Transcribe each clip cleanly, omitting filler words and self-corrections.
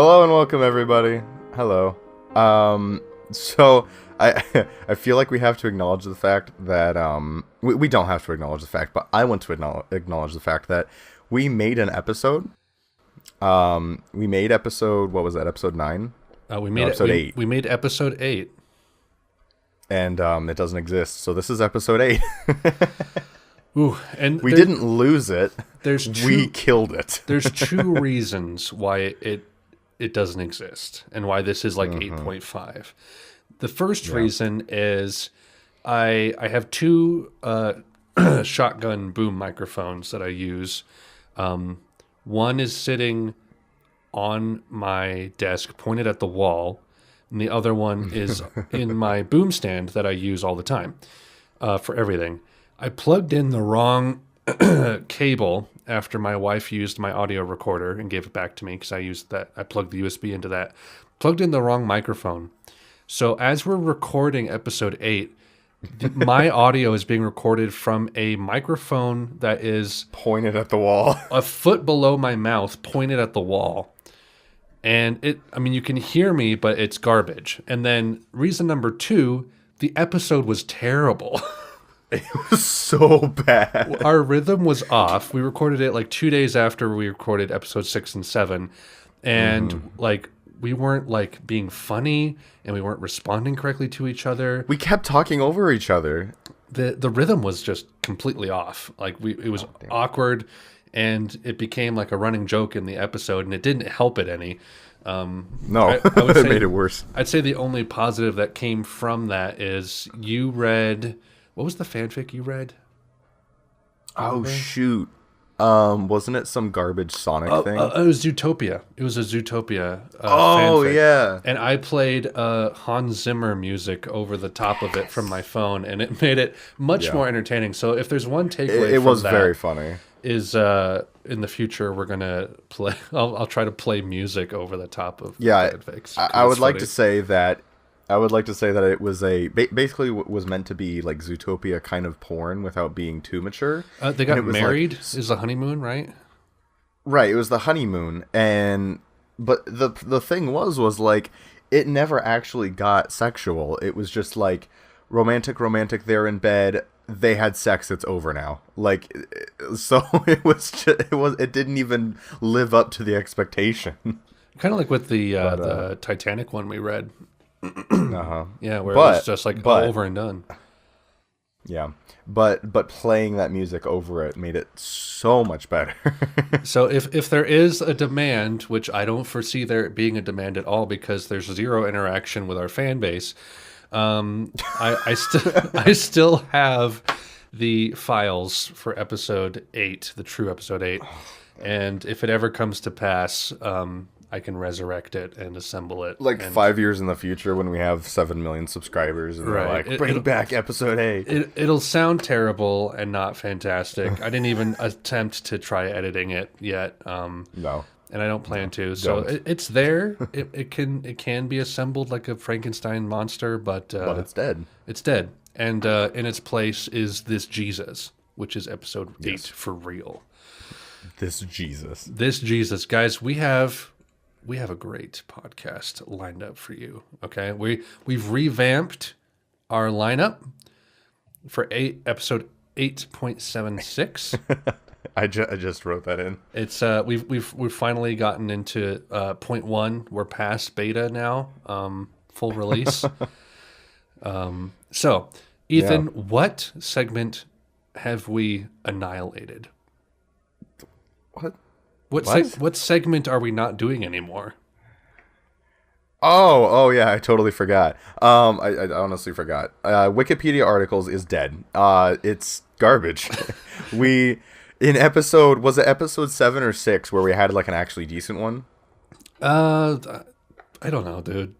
Hello and welcome, everybody. Hello. So I I feel like we have to acknowledge the fact that we don't have to acknowledge the fact, but I want to acknowledge the fact that we made an episode. We made episode, what was that? Episode 9? Episode 8. We made episode 8. And it doesn't exist. So this is episode 8. Ooh, and we didn't lose it. We killed it. There's two reasons why it doesn't exist and why this is like 8.5. The first reason is I have two shotgun boom microphones that I use. One is sitting on my desk pointed at the wall, and the other one is in my boom stand that I use all the time for everything. I plugged in the wrong cable after my wife used my audio recorder and gave it back to me because I plugged the USB into that. Plugged in the wrong microphone. So as we're recording episode 8, my audio is being recorded from a microphone that is pointed at the wall, a foot below my mouth, pointed at the wall. And you can hear me, but it's garbage. And then reason number 2, the episode was terrible. It was so bad. Our rhythm was off. We recorded it like 2 days after we recorded episode 6 and 7. And we weren't being funny, and we weren't responding correctly to each other. We kept talking over each other. The rhythm was just completely off. It was awkward, and it became like a running joke in the episode, and it didn't help it any. No, I would say, made it worse. I'd say the only positive that came from that is you read... What was the fanfic you read? Oh, shoot. Wasn't it some garbage Sonic thing? It was Zootopia. It was a Zootopia fanfic. Yeah. And I played Hans Zimmer music over the top of it from my phone, and it made it much more entertaining. So if there's one takeaway it was very funny. Is in the future we're going to play... I'll try to play music over the top of fanfics. I would like to say that it was basically was meant to be like Zootopia kind of porn without being too mature. They got married. Is the honeymoon, right? Right. It was the honeymoon, but the thing was like it never actually got sexual. It was just like romantic. They're in bed. They had sex. It's over now. So it didn't even live up to the expectation. Kind of like with the Titanic one we read. Yeah, where it was just over and done. Yeah, but playing that music over it made it so much better. So if there is a demand, which I don't foresee there being a demand at all because there's zero interaction with our fan base, I still have the files for episode 8, the true episode 8, and if it ever comes to pass, I can resurrect it and assemble it. 5 years in the future when we have 7 million subscribers and they're bring back episode 8. It'll sound terrible and not fantastic. I didn't even attempt to try editing it yet. No. And I don't plan to. So it's there. It can be assembled like a Frankenstein monster, but it's dead. It's dead. And in its place is this Jesus, which is episode 8 for real. This Jesus. Guys, we have a great podcast lined up for you. Okay, we've revamped our lineup for episode 8.76. I just wrote that in. It's we've finally gotten into 0.1. We're past beta now, full release. So, Ethan, what segment have we annihilated? What segment are we not doing anymore? Oh yeah, I totally forgot. I honestly forgot. Wikipedia articles is dead. It's garbage. In episode, was it episode 7 or 6 where we had an actually decent one? I don't know, dude.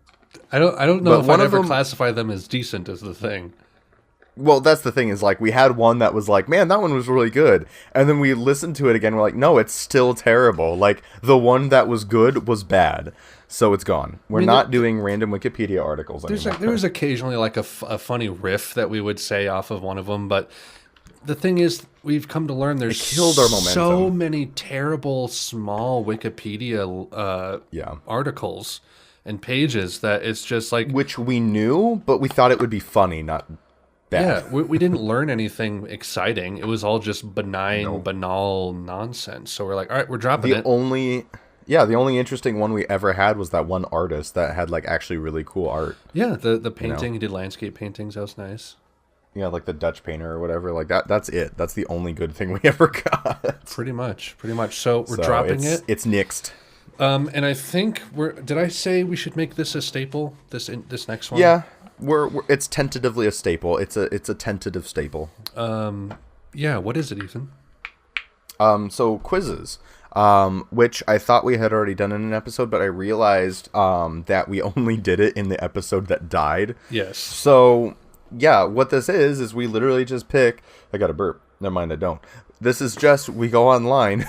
I don't know if I'd ever classify them as decent as the thing. Well, that's the thing is we had one that was man, that one was really good. And then we listened to it again. We're no, it's still terrible. The one that was good was bad. So it's gone. We're not doing random Wikipedia articles anymore. There was occasionally a funny riff that we would say off of one of them, but the thing is, we've come to learn there's killed our momentum. So many terrible small Wikipedia articles and pages that it's just like... Which we knew, but we thought it would be funny, not bad. Yeah, we didn't learn anything exciting. It was all just benign, banal nonsense. So we're like, all right, we're dropping it. The only interesting one we ever had was that one artist that had like actually really cool art. Yeah, the painting, he did landscape paintings. That was nice. Yeah, like the Dutch painter or whatever. Like that's it. That's the only good thing we ever got. Pretty much. So we're dropping it. It's nixed. And I think did I say we should make this a staple? This next one? Yeah. It's tentatively a staple. It's a tentative staple. Yeah, what is it, Ethan? So quizzes. Which I thought we had already done in an episode, but I realized that we only did it in the episode that died. Yes. So, yeah, what this is we literally just pick... I got a burp. Never mind, I don't. This is just, we go online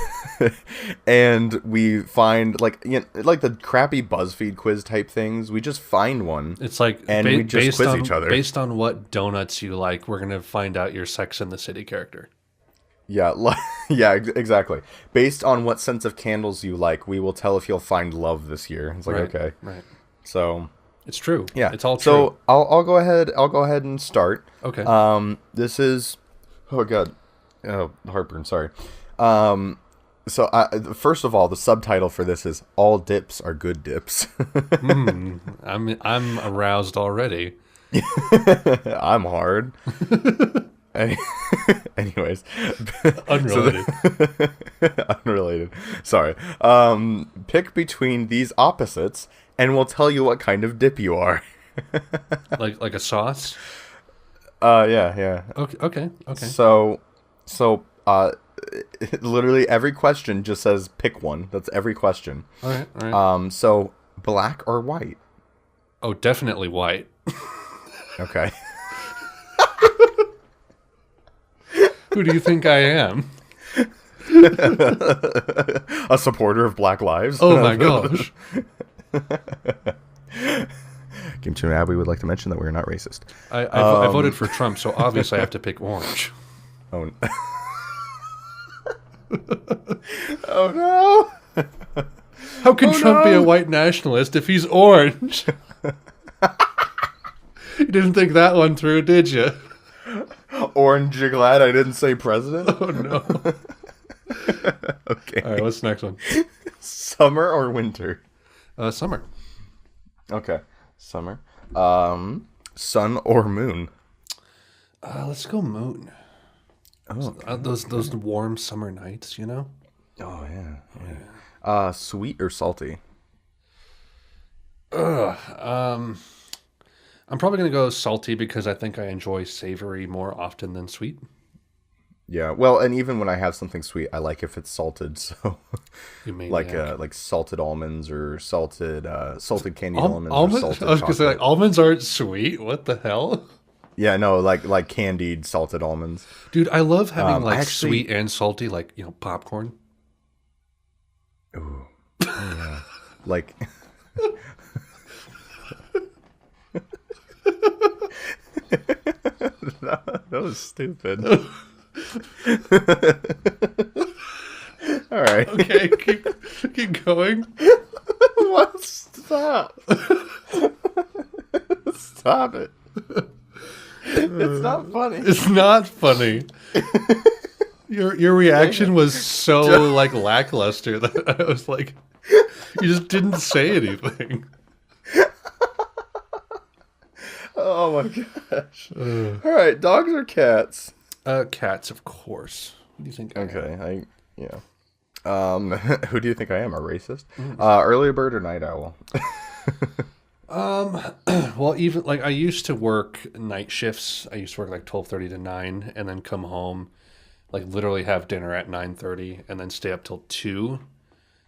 and we find, like the crappy BuzzFeed quiz type things. We just find one. It's like, and we just quiz each other. Based on what donuts you like, we're going to find out your Sex and the City character. Yeah, yeah, exactly. Based on what scents of candles you like, we will tell if you'll find love this year. It's like, okay. Right. So... It's true. Yeah. It's all true. So I'll go ahead and start. Okay. This is... Oh, God. Oh, heartburn, sorry. So first of all, the subtitle for this is "All dips are good dips." I'm aroused already. I'm hard. Anyways, unrelated. Unrelated. Sorry. Pick between these opposites, and we'll tell you what kind of dip you are. like a sauce. Yeah. Okay. So, literally every question just says pick one. That's every question. All right. So black or white? Oh, definitely white. Okay. Who do you think I am? A supporter of Black Lives? Oh my gosh. Kim Jong Abbey would like to mention that we're not racist. I voted for Trump, so obviously I have to pick orange. Oh, oh no. How can Trump be a white nationalist if he's orange? You didn't think that one through, did you? Orange, you're glad I didn't say president? Oh, no. Okay. All right, what's the next one? Summer or winter? Summer. Okay. Summer. Sun or moon? Let's go moon. Oh, those warm summer nights, you know? Oh, yeah. Sweet or salty? I'm probably going to go salty because I think I enjoy savory more often than sweet. Yeah, well, and even when I have something sweet, I like if it's salted. So, like salted almonds or salted candied almonds. Or salted I was going to say, like, almonds aren't sweet. What the hell? Yeah, no, like candied salted almonds. Dude, I love having sweet and salty, like, popcorn. Ooh, yeah, like. That was stupid. All right. Okay, keep going. What? Stop. Stop it. It's not funny. It's not funny. Your reaction was so like lackluster that I was like, you just didn't say anything. Oh my gosh. All right, dogs or cats? Cats, of course. What do you think? Okay, who do you think I am? A racist? Early bird or night owl? Well, even like I used to work night shifts. I used to work like 12:30 to 9 and then come home, like literally have dinner at 9:30 and then stay up till 2,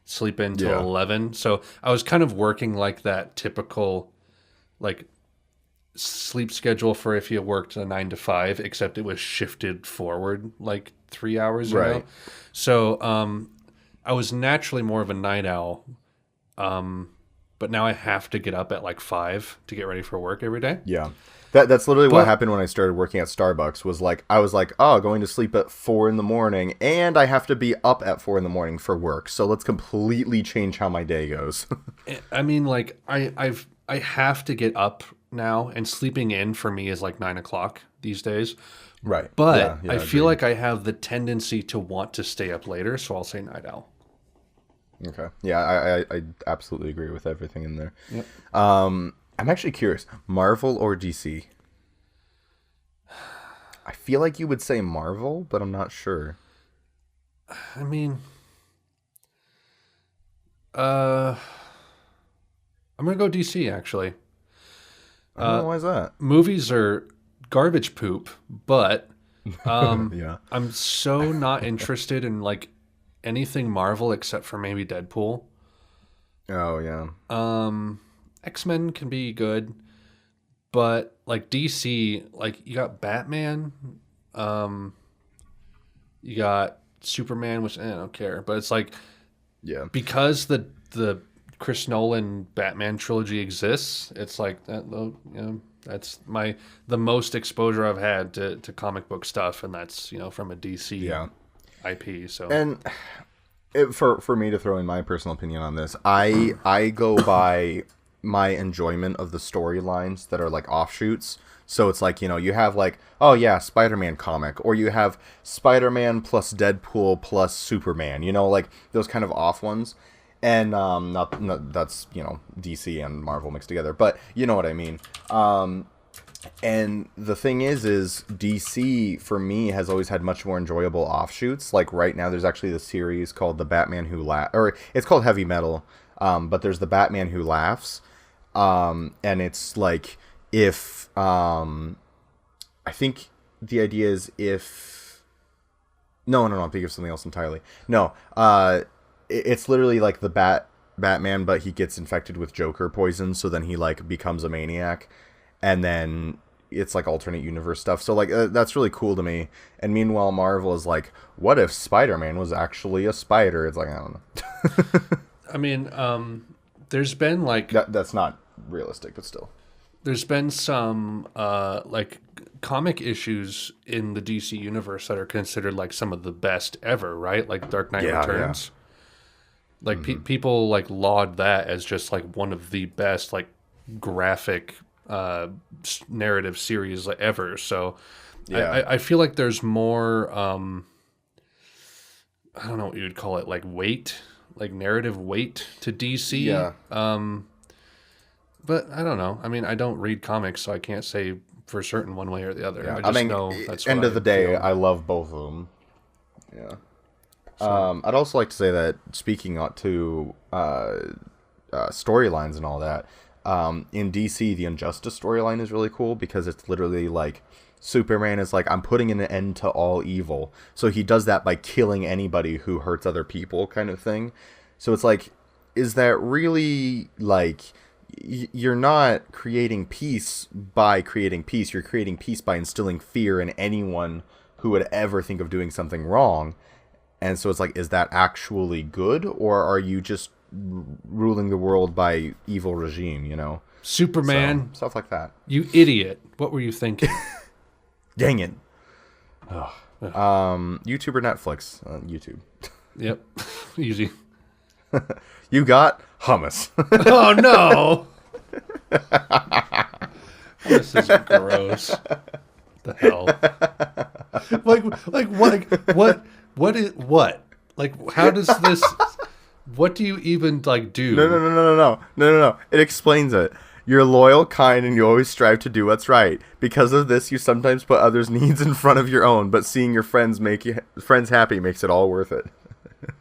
sleep in till 11. So I was kind of working like that typical like sleep schedule for if you worked a 9 to 5, except it was shifted forward like 3 hours, you know? So I was naturally more of a night owl. But now I have to get up at like 5 to get ready for work every day. Yeah. That's literally what But happened when I started working at Starbucks. Was like I was like, oh, going to sleep at 4 a.m, and I have to be up at 4 a.m. for work. So let's completely change how my day goes. I mean, like I have to get up now, and sleeping in for me is like 9 o'clock these days. Right. But Yeah, I feel agreed. like I have the tendency to want to stay up later, so I'll say night owl. Okay. Yeah, I absolutely agree with everything in there. Yep. I'm actually curious, Marvel or DC? I feel like you would say Marvel, but I'm not sure. I mean, uh, I'm gonna go DC actually. I don't know, why is that? Movies are garbage poop, but Yeah. I'm so not interested in like anything Marvel except for maybe Deadpool. Oh, yeah. X-Men can be good, but like DC, like you got Batman, um, you got Superman, which I don't care, but it's like Yeah. because the Chris Nolan Batman trilogy exists, it's like that. You know, that's the most exposure I've had to comic book stuff, and that's from a DC Yeah. IP. So And for me to throw in my personal opinion on this, I go by my enjoyment of the storylines that are like offshoots. So it's like, you have like, oh yeah, Spider-Man comic, or you have Spider-Man plus Deadpool plus Superman, like those kind of off ones. And not that's, DC and Marvel mixed together, but you know what I mean. And the thing is DC for me has always had much more enjoyable offshoots. Like right now, there's actually this series called The Batman Who or it's called Heavy Metal. But there's The Batman Who Laughs. And it's like if I think the idea is if no, I'm thinking of something else entirely. No, it's literally like the Batman, but he gets infected with Joker poison, so then he like becomes a maniac. And then it's like alternate universe stuff. So like that's really cool to me. And meanwhile, Marvel is like, what if Spider-Man was actually a spider? It's like, I don't know. I mean, there's been like that's not realistic, but still. there's been some like comic issues in the DC universe that are considered like some of the best ever, right? Like Dark Knight Returns. Yeah. Like people like laud that as just like one of the best like graphic narrative series ever. So yeah. I feel like there's more I don't know what you would call it, like weight, like narrative weight to DC. Yeah. But I don't know. I mean, I don't read comics, so I can't say for certain one way or the other. Yeah. I just know that's end of the day, feel. I love both of them. Yeah. So. I'd also like to say that speaking to storylines and all that, in DC, the Injustice storyline is really cool because it's literally like Superman is like, I'm putting an end to all evil. So he does that by killing anybody who hurts other people kind of thing. So it's like, is that really like, you're not creating peace by creating peace. You're creating peace by instilling fear in anyone who would ever think of doing something wrong. And so it's like, is that actually good? Or are you just ruling the world by evil regime, Superman. So, stuff like that. You idiot. What were you thinking? Dang it. YouTube or Netflix? YouTube. Yep. Easy. You got hummus. Oh, no. This is gross. The hell? What? Like, how does this... What do you even, like, do? No. It explains it. You're loyal, kind, and you always strive to do what's right. Because of this, you sometimes put others' needs in front of your own, but seeing your friends happy makes it all worth it.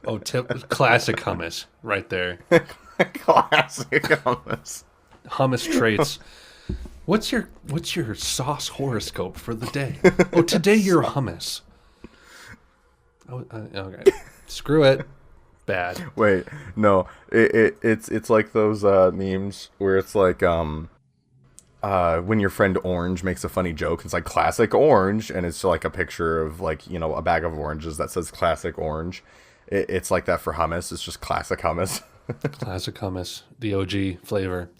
Oh, classic hummus right there. Classic hummus. Hummus traits. What's your sauce horoscope for the day? Oh, today you're hummus. Oh, okay. Screw it. Bad. Wait, no. It's like those memes where it's like when your friend Orange makes a funny joke. It's like classic Orange, and it's like a picture of like a bag of oranges that says classic Orange. It's like that for hummus. It's just classic hummus. Classic hummus, the OG flavor.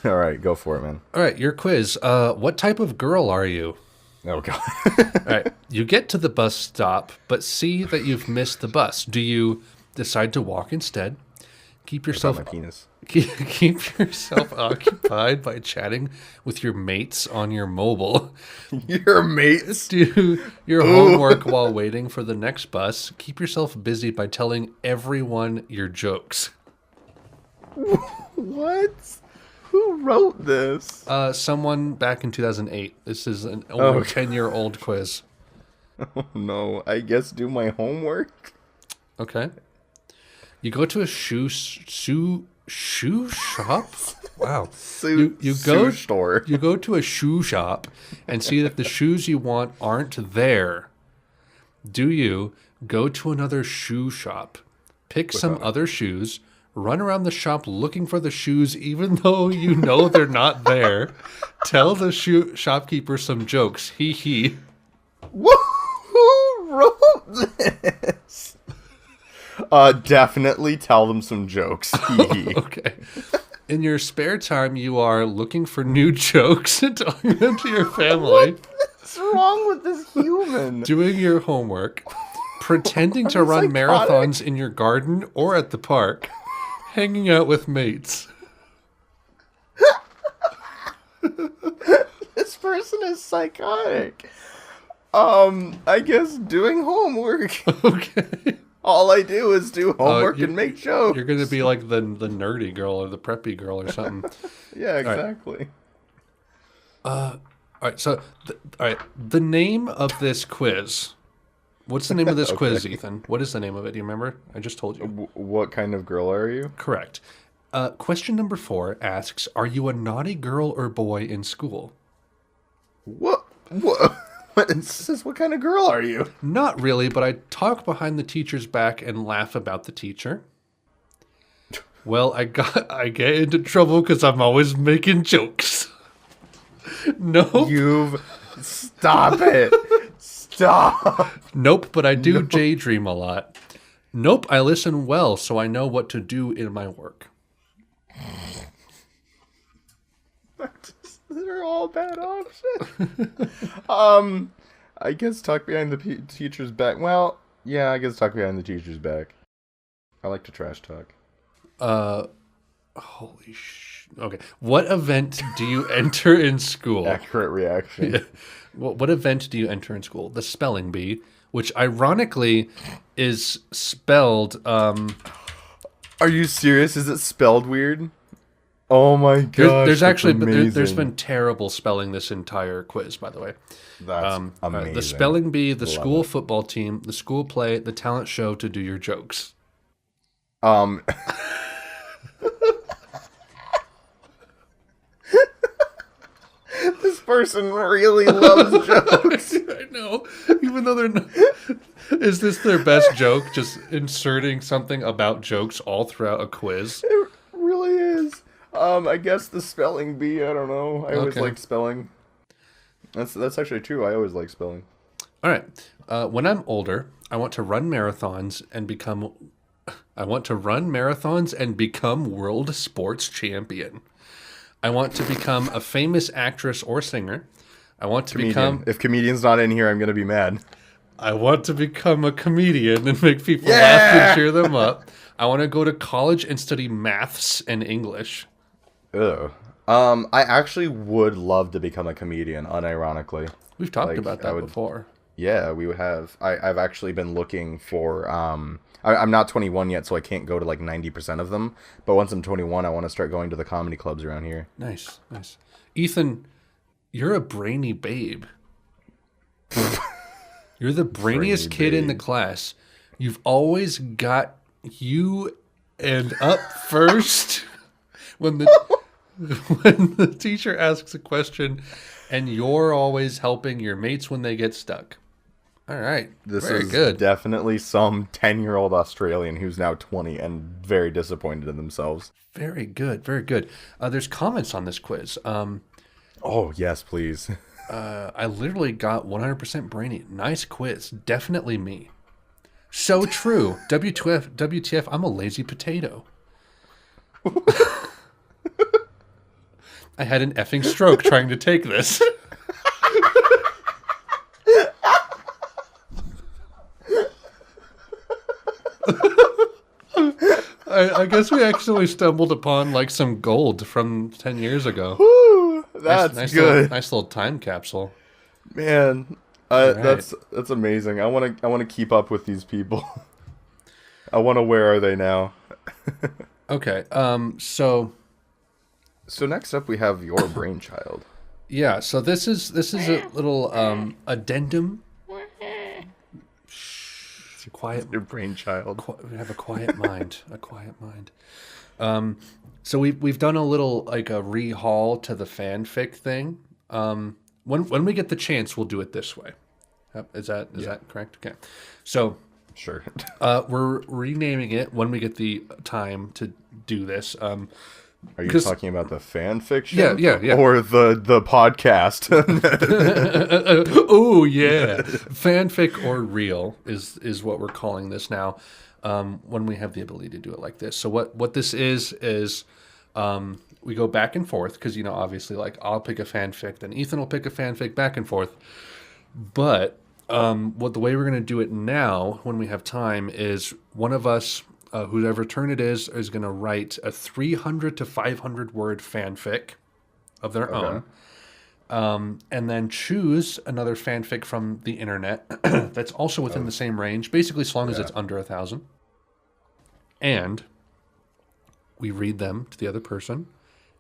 All right, go for it, man. All right, your quiz. What type of girl are you? Oh god. All right, you get to the bus stop, but see that you've missed the bus. Do you decide to walk instead? Keep yourself my penis. keep yourself occupied by chatting with your mates on your mobile. Your mates? Do your homework while waiting for the next bus. Keep yourself busy by telling everyone your jokes. What? Who wrote this? Someone back in 2008. This is an over 10-year-old quiz. Oh no, I guess do my homework. Okay. You go to a shoe shop? Wow. You go store. You go to a shoe shop and see that the shoes you want aren't there. Do you go to another shoe shop, pick some other shoes, run around the shop looking for the shoes even though you know they're not there, tell the shopkeeper some jokes, hee hee. Who wrote this? Definitely tell them some jokes. Okay. In your spare time, you are looking for new jokes and telling them to your family. What's wrong with this human? Doing your homework, pretending to run marathons in your garden or at the park, hanging out with mates. This person is psychotic. I guess doing homework. Okay. All I do is do homework and make jokes. You're going to be like the nerdy girl or the preppy girl or something. Yeah, exactly. All right. So, the name of this quiz. What's the name of this quiz, Ethan? What is the name of it? Do you remember? I just told you. What kind of girl are you? Correct. Question number 4 asks, are you a naughty girl or boy in school? What? It says, what kind of girl are you? Not really, but I talk behind the teacher's back and laugh about the teacher. Well, I get into trouble because I'm always making jokes. No. Stop it. Stop. Nope, but I do daydream a lot. Nope, I listen well, so I know what to do in my work. They're all bad options. I guess talk behind the teacher's back. Well, yeah, I guess talk behind the teacher's back. I like to trash talk. Holy okay. What event do you enter in school? Accurate reaction. Yeah. What event do you enter in school? The spelling bee, which ironically is spelled. Are you serious? Is it spelled weird? Oh my gosh! There's been terrible spelling this entire quiz, by the way. That's amazing. The spelling bee, the school football team, the school play, the talent show to do your jokes. This person really loves jokes. I know, even though they're not. Is this their best joke? Just inserting something about jokes all throughout a quiz. It really is. I guess the spelling bee. I don't know. I always like spelling. That's actually true. I always like spelling. All right. When I'm older, I want to run marathons and become. I want to run marathons and become world sports champion. I want to become a famous actress or singer. I want to become. If comedian's not in here, I'm gonna be mad. I want to become a comedian and make people laugh and cheer them up. I want to go to college and study maths and English. Ugh. I actually would love to become a comedian, unironically. We've talked about that before. Yeah, we would have. I've actually been looking for. I'm not 21 yet, so I can't go to like 90% of them. But once I'm 21, I want to start going to the comedy clubs around here. Nice. Ethan, you're a brainy babe. You're the brainiest kid in the class. You've always got you and up first when the teacher asks a question, and you're always helping your mates when they get stuck. All right. This very is good. Definitely some 10-year-old Australian who's now 20 and very disappointed in themselves. Very good. Very good. There's comments on this quiz. Oh, yes, please. I literally got 100% brainy. Nice quiz. Definitely me. So true. WTF, I'm a lazy potato. I had an effing stroke trying to take this. I guess we actually stumbled upon like some gold from 10 years ago. Woo, that's good. Nice little time capsule. Man, Right. that's amazing. I want to keep up with these people. I want to. Where are they now? Okay. So next up we have your brainchild. yeah. So this is a little addendum. Shh, quiet. Your brainchild. Have a quiet mind. A quiet mind. So we've done a little like a rehaul to the fanfic thing. When we get the chance, we'll do it this way. Is that correct? Okay. So Sure. we're renaming it when we get the time to do this. Are you talking about the fan fiction? Yeah. Or the podcast? Oh yeah, fanfic or real is what we're calling this now. When we have the ability to do it like this. So what this is we go back and forth because obviously like I'll pick a fanfic, then Ethan will pick a fanfic, back and forth. But the way we're going to do it now, when we have time, is one of us, whoever turn it is going to write a 300 to 500 word fanfic of their own, and then choose another fanfic from the internet that's also within the same range, basically as long as it's under 1,000. And we read them to the other person,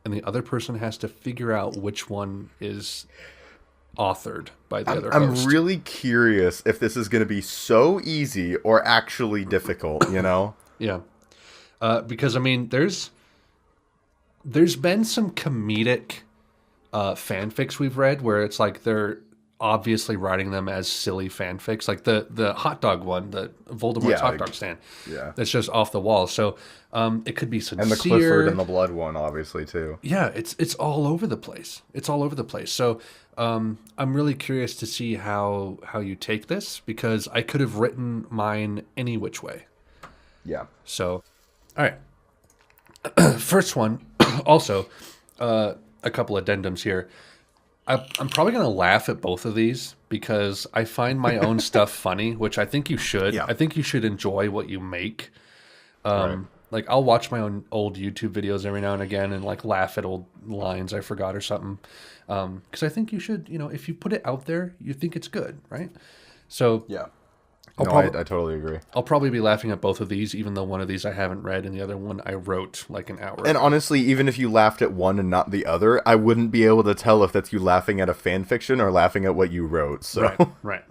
and the other person has to figure out which one is authored by the other host. I'm really curious if this is going to be so easy or actually difficult, Yeah. Because, I mean, there's been some comedic fanfics we've read where it's like they're obviously writing them as silly fanfics. Like the hot dog one, the Voldemort's hot dog stand. Yeah. That's just off the wall. So it could be sincere. And the Clifford and the Blood one, obviously, too. Yeah, it's all over the place. It's all over the place. So I'm really curious to see how you take this, because I could have written mine any which way. Yeah. So, all right. First one, also, a couple addendums here. I'm probably going to laugh at both of these because I find my own stuff funny, which I think you should. Yeah. I think you should enjoy what you make. Right. Like, I'll watch my own old YouTube videos every now and again and, like, laugh at old lines I forgot or something. Because I think you should, if you put it out there, you think it's good, right? So, yeah. I totally agree. I'll probably be laughing at both of these, even though one of these I haven't read and the other one I wrote like an hour And ago. Honestly, even if you laughed at one and not the other, I wouldn't be able to tell if that's you laughing at a fan fiction or laughing at what you wrote. So. Right.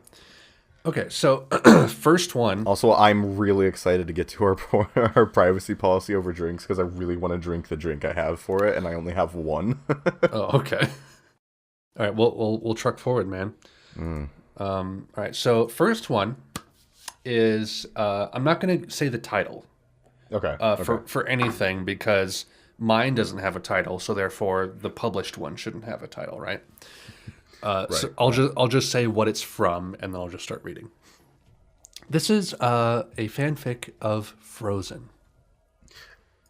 Okay, so first one. Also, I'm really excited to get to our privacy policy over drinks because I really want to drink the drink I have for it, and I only have one. Oh, okay. All right, we'll truck forward, man. All right, so first one is I'm not going to say the title. Okay. For anything, because mine doesn't have a title, so therefore the published one shouldn't have a title, right? Right. So I'll just say what it's from, and then I'll just start reading. This is a fanfic of Frozen.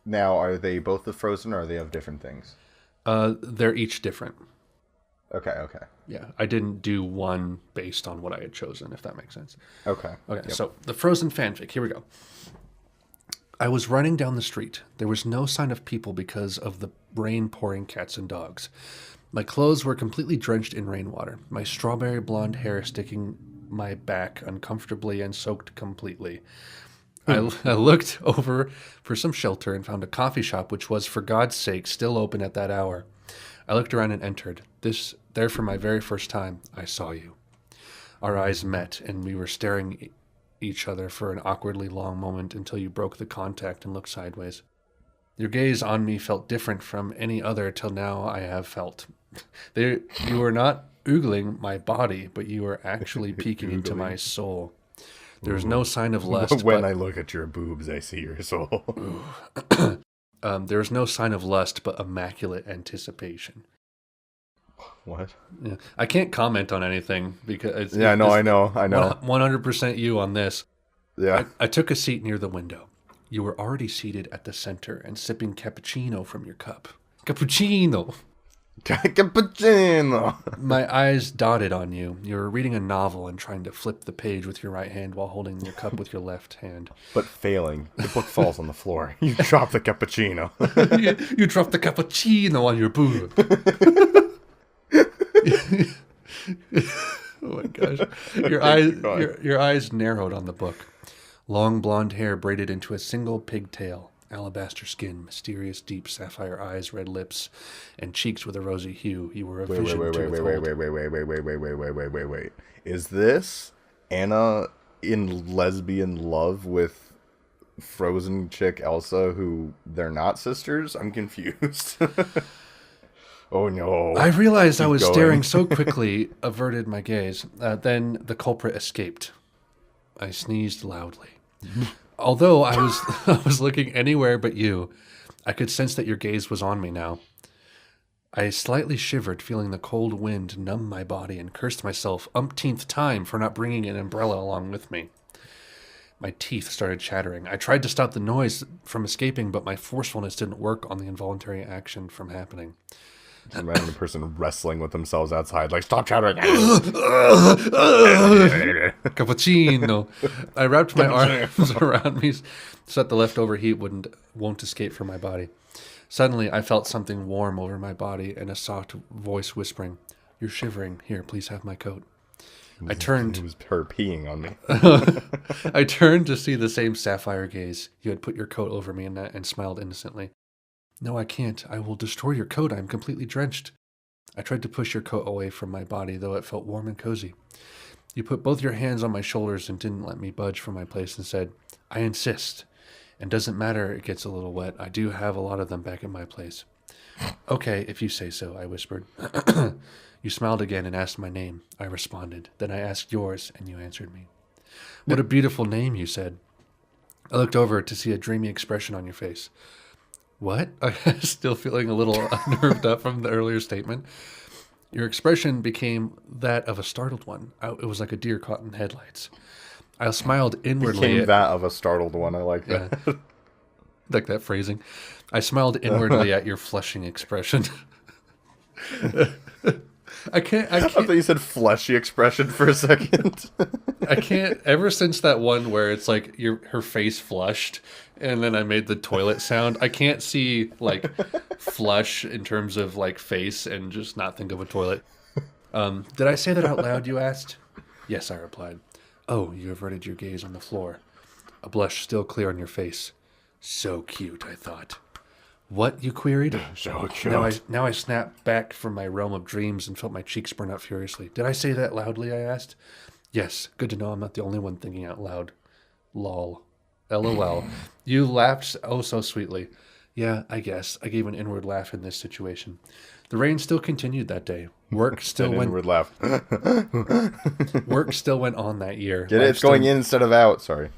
Now, are they both the Frozen, or are they of different things? They're each different. Okay. Yeah, I didn't do one based on what I had chosen, if that makes sense. Okay. Yep. So the Frozen fanfic, here we go. I was running down the street. There was no sign of people because of the rain pouring cats and dogs. My clothes were completely drenched in rainwater, my strawberry blonde hair sticking my back uncomfortably and soaked completely. I looked over for some shelter and found a coffee shop which was, for God's sake, still open at that hour. I looked around and entered. There for my very first time, I saw you. Our eyes met, and we were staring each other for an awkwardly long moment until you broke the contact and looked sideways. Your gaze on me felt different from any other till now I have felt. You were not oogling my body, but you were actually peeking into my soul. There was no sign of lust. When I look at your boobs, I see your soul. There was no sign of lust, but immaculate anticipation. What? Yeah. I can't comment on anything because I know. 100% you on this. Yeah. I took a seat near the window. You were already seated at the center and sipping cappuccino from your cup. Cappuccino. Cappuccino. My eyes dotted on you. You were reading a novel and trying to flip the page with your right hand while holding your cup with your left hand. But failing. The book falls on the floor. You drop the cappuccino. You dropped the cappuccino on your boob. Oh my gosh. Your eyes narrowed on the book. Long blonde hair braided into a single pigtail. Alabaster skin, mysterious deep sapphire eyes, red lips, and cheeks with a rosy hue. You were a vision to withhold. Wait. Is this Anna in lesbian love with frozen chick Elsa, who they're not sisters? I'm confused. Oh no. I realized I was staring so quickly, averted my gaze. Then the culprit escaped. I sneezed loudly. Although I was looking anywhere but you, I could sense that your gaze was on me now. I slightly shivered, feeling the cold wind numb my body, and cursed myself umpteenth time for not bringing an umbrella along with me. My teeth started chattering. I tried to stop the noise from escaping, but my forcefulness didn't work on the involuntary action from happening. Just imagine a person wrestling with themselves outside, like, stop chattering. Cappuccino. I wrapped my arms around me so that the leftover heat won't escape from my body. Suddenly, I felt something warm over my body and a soft voice whispering, "You're shivering. Here, please have my coat." I turned. It was her peeing on me. I turned to see the same sapphire gaze. You had put your coat over me and smiled innocently. "No, I can't. I will destroy your coat. I am completely drenched." I tried to push your coat away from my body, though it felt warm and cozy. You put both your hands on my shoulders and didn't let me budge from my place and said, "I insist. And doesn't matter it gets a little wet. I do have a lot of them back at my place." "Okay, if you say so," I whispered. You smiled again and asked my name. I responded. Then I asked yours, and you answered me. "What a beautiful name," you said. I looked over to see a dreamy expression on your face. "What?" I was still feeling a little unnerved up from the earlier statement. Your expression became that of a startled one. It was like a deer caught in headlights. I smiled inwardly. Became that of a startled one. I like that. Yeah. Like that phrasing. I smiled inwardly at your flushing expression. I thought you said fleshy expression for a second. I can't, ever since that one where it's like her face flushed and then I made the toilet sound, I can't see like flush in terms of like face and just not think of a toilet. Did I say that out loud, you asked? Yes, I replied. Oh, you averted your gaze on the floor. A blush still clear on your face. So cute, I thought. What, you queried? So cute. Now I snapped back from my realm of dreams and felt my cheeks burn out furiously. Did I say that loudly, I asked? Yes, good to know I'm not the only one thinking out loud. Lol. LOL. You laughed oh so sweetly. Yeah, I guess. I gave an inward laugh in this situation. The rain still continued that day. Work still went. Inward laugh. Work still went on that year. Get it? It's going in instead of out. Sorry.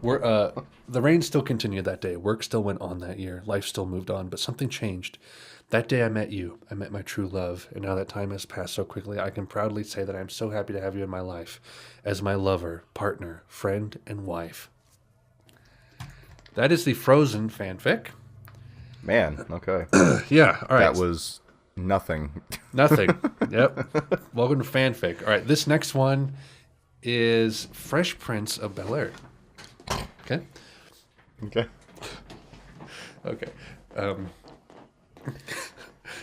The rain still continued that day. Work still went on that year. Life still moved on, but something changed. That day I met you. I met my true love, and now that time has passed so quickly, I can proudly say that I'm so happy to have you in my life as my lover, partner, friend, and wife. That is the Frozen fanfic. Man, okay. Yeah, all right. That was nothing. Nothing. Yep. Welcome to fanfic. All right, this next one is Fresh Prince of Bel-Air. Okay? Okay. Okay.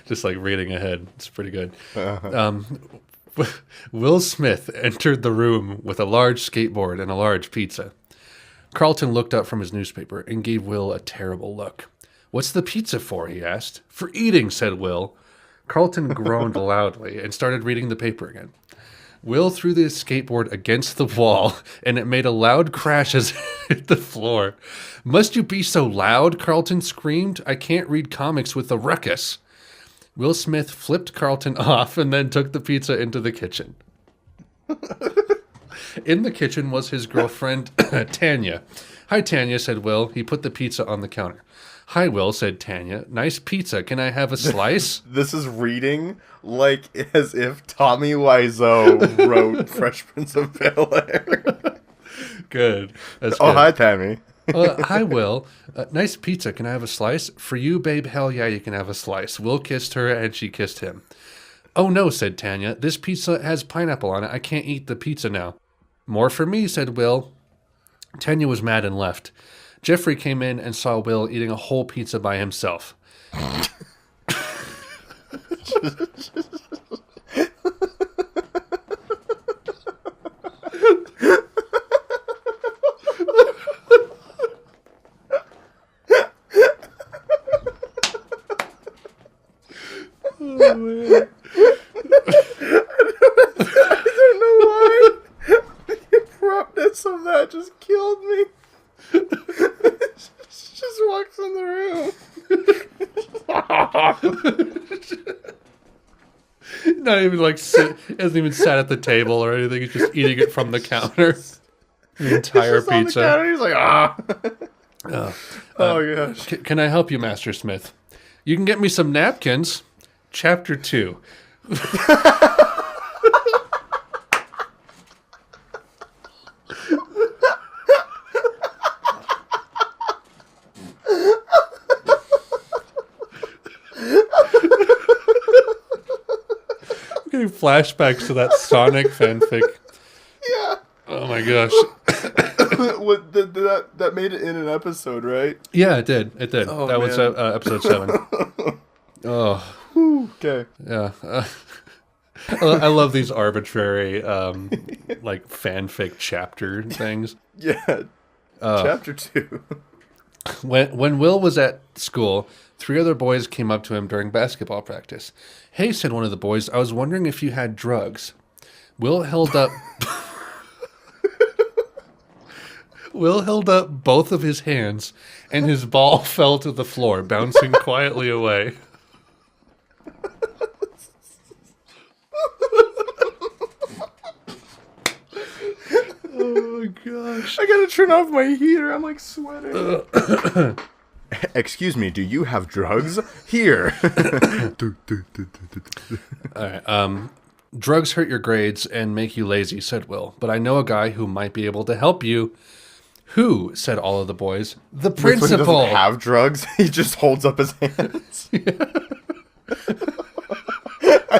Just like reading ahead. It's pretty good. Will Smith entered the room with a large skateboard and a large pizza. Carlton looked up from his newspaper and gave Will a terrible look. What's the pizza for? He asked. For eating, said Will. Carlton groaned loudly and started reading the paper again. Will threw the skateboard against the wall, and it made a loud crash as it hit the floor. Must you be so loud? Carlton screamed. I can't read comics with a ruckus. Will Smith flipped Carlton off and then took the pizza into the kitchen. In the kitchen was his girlfriend, Tanya. Hi, Tanya, said Will. He put the pizza on the counter. Hi, Will, said Tanya. Nice pizza. Can I have a slice? This is reading like as if Tommy Wiseau wrote Fresh Prince of Bel-Air. Good. That's Oh, good. hi, Tammy. Hi, Will. Nice pizza. Can I have a slice? For you, babe, hell yeah, you can have a slice. Will kissed her, and she kissed him. Oh, no, said Tanya. This pizza has pineapple on it. I can't eat the pizza now. More for me, said Will. Tanya was mad and left. Jeffrey came in and saw Will eating a whole pizza by himself. Oh, man. I don't know why. The abruptness of that just killed me. She just walks in the room. Not even like hasn't even sat at the table or anything. He's just eating it from the counter. The entire He's just pizza. On the counter, he's like, oh gosh. Can I help you, Master Smith? You can get me some napkins. Chapter 2. I'm getting flashbacks to that Sonic fanfic. Yeah. Oh my gosh. What that made it in an episode, right? Yeah, it did. It did. Oh, that was man. episode 7. Oh. Okay. Yeah. I love these arbitrary, like fanfic chapter things. Yeah. Chapter 2. When Will was at school, 3 other boys came up to him during basketball practice. Hey, said one of the boys, I was wondering if you had drugs. Will held up both of his hands, and his ball fell to the floor, bouncing quietly away. Oh my gosh. I gotta turn off my heater. I'm like sweating. Excuse me, do you have drugs? Here. All right. Drugs hurt your grades and make you lazy, said Will. But I know a guy who might be able to help you. Who? Said all of the boys. The principal. He doesn't have drugs. He just holds up his hands. Yeah. I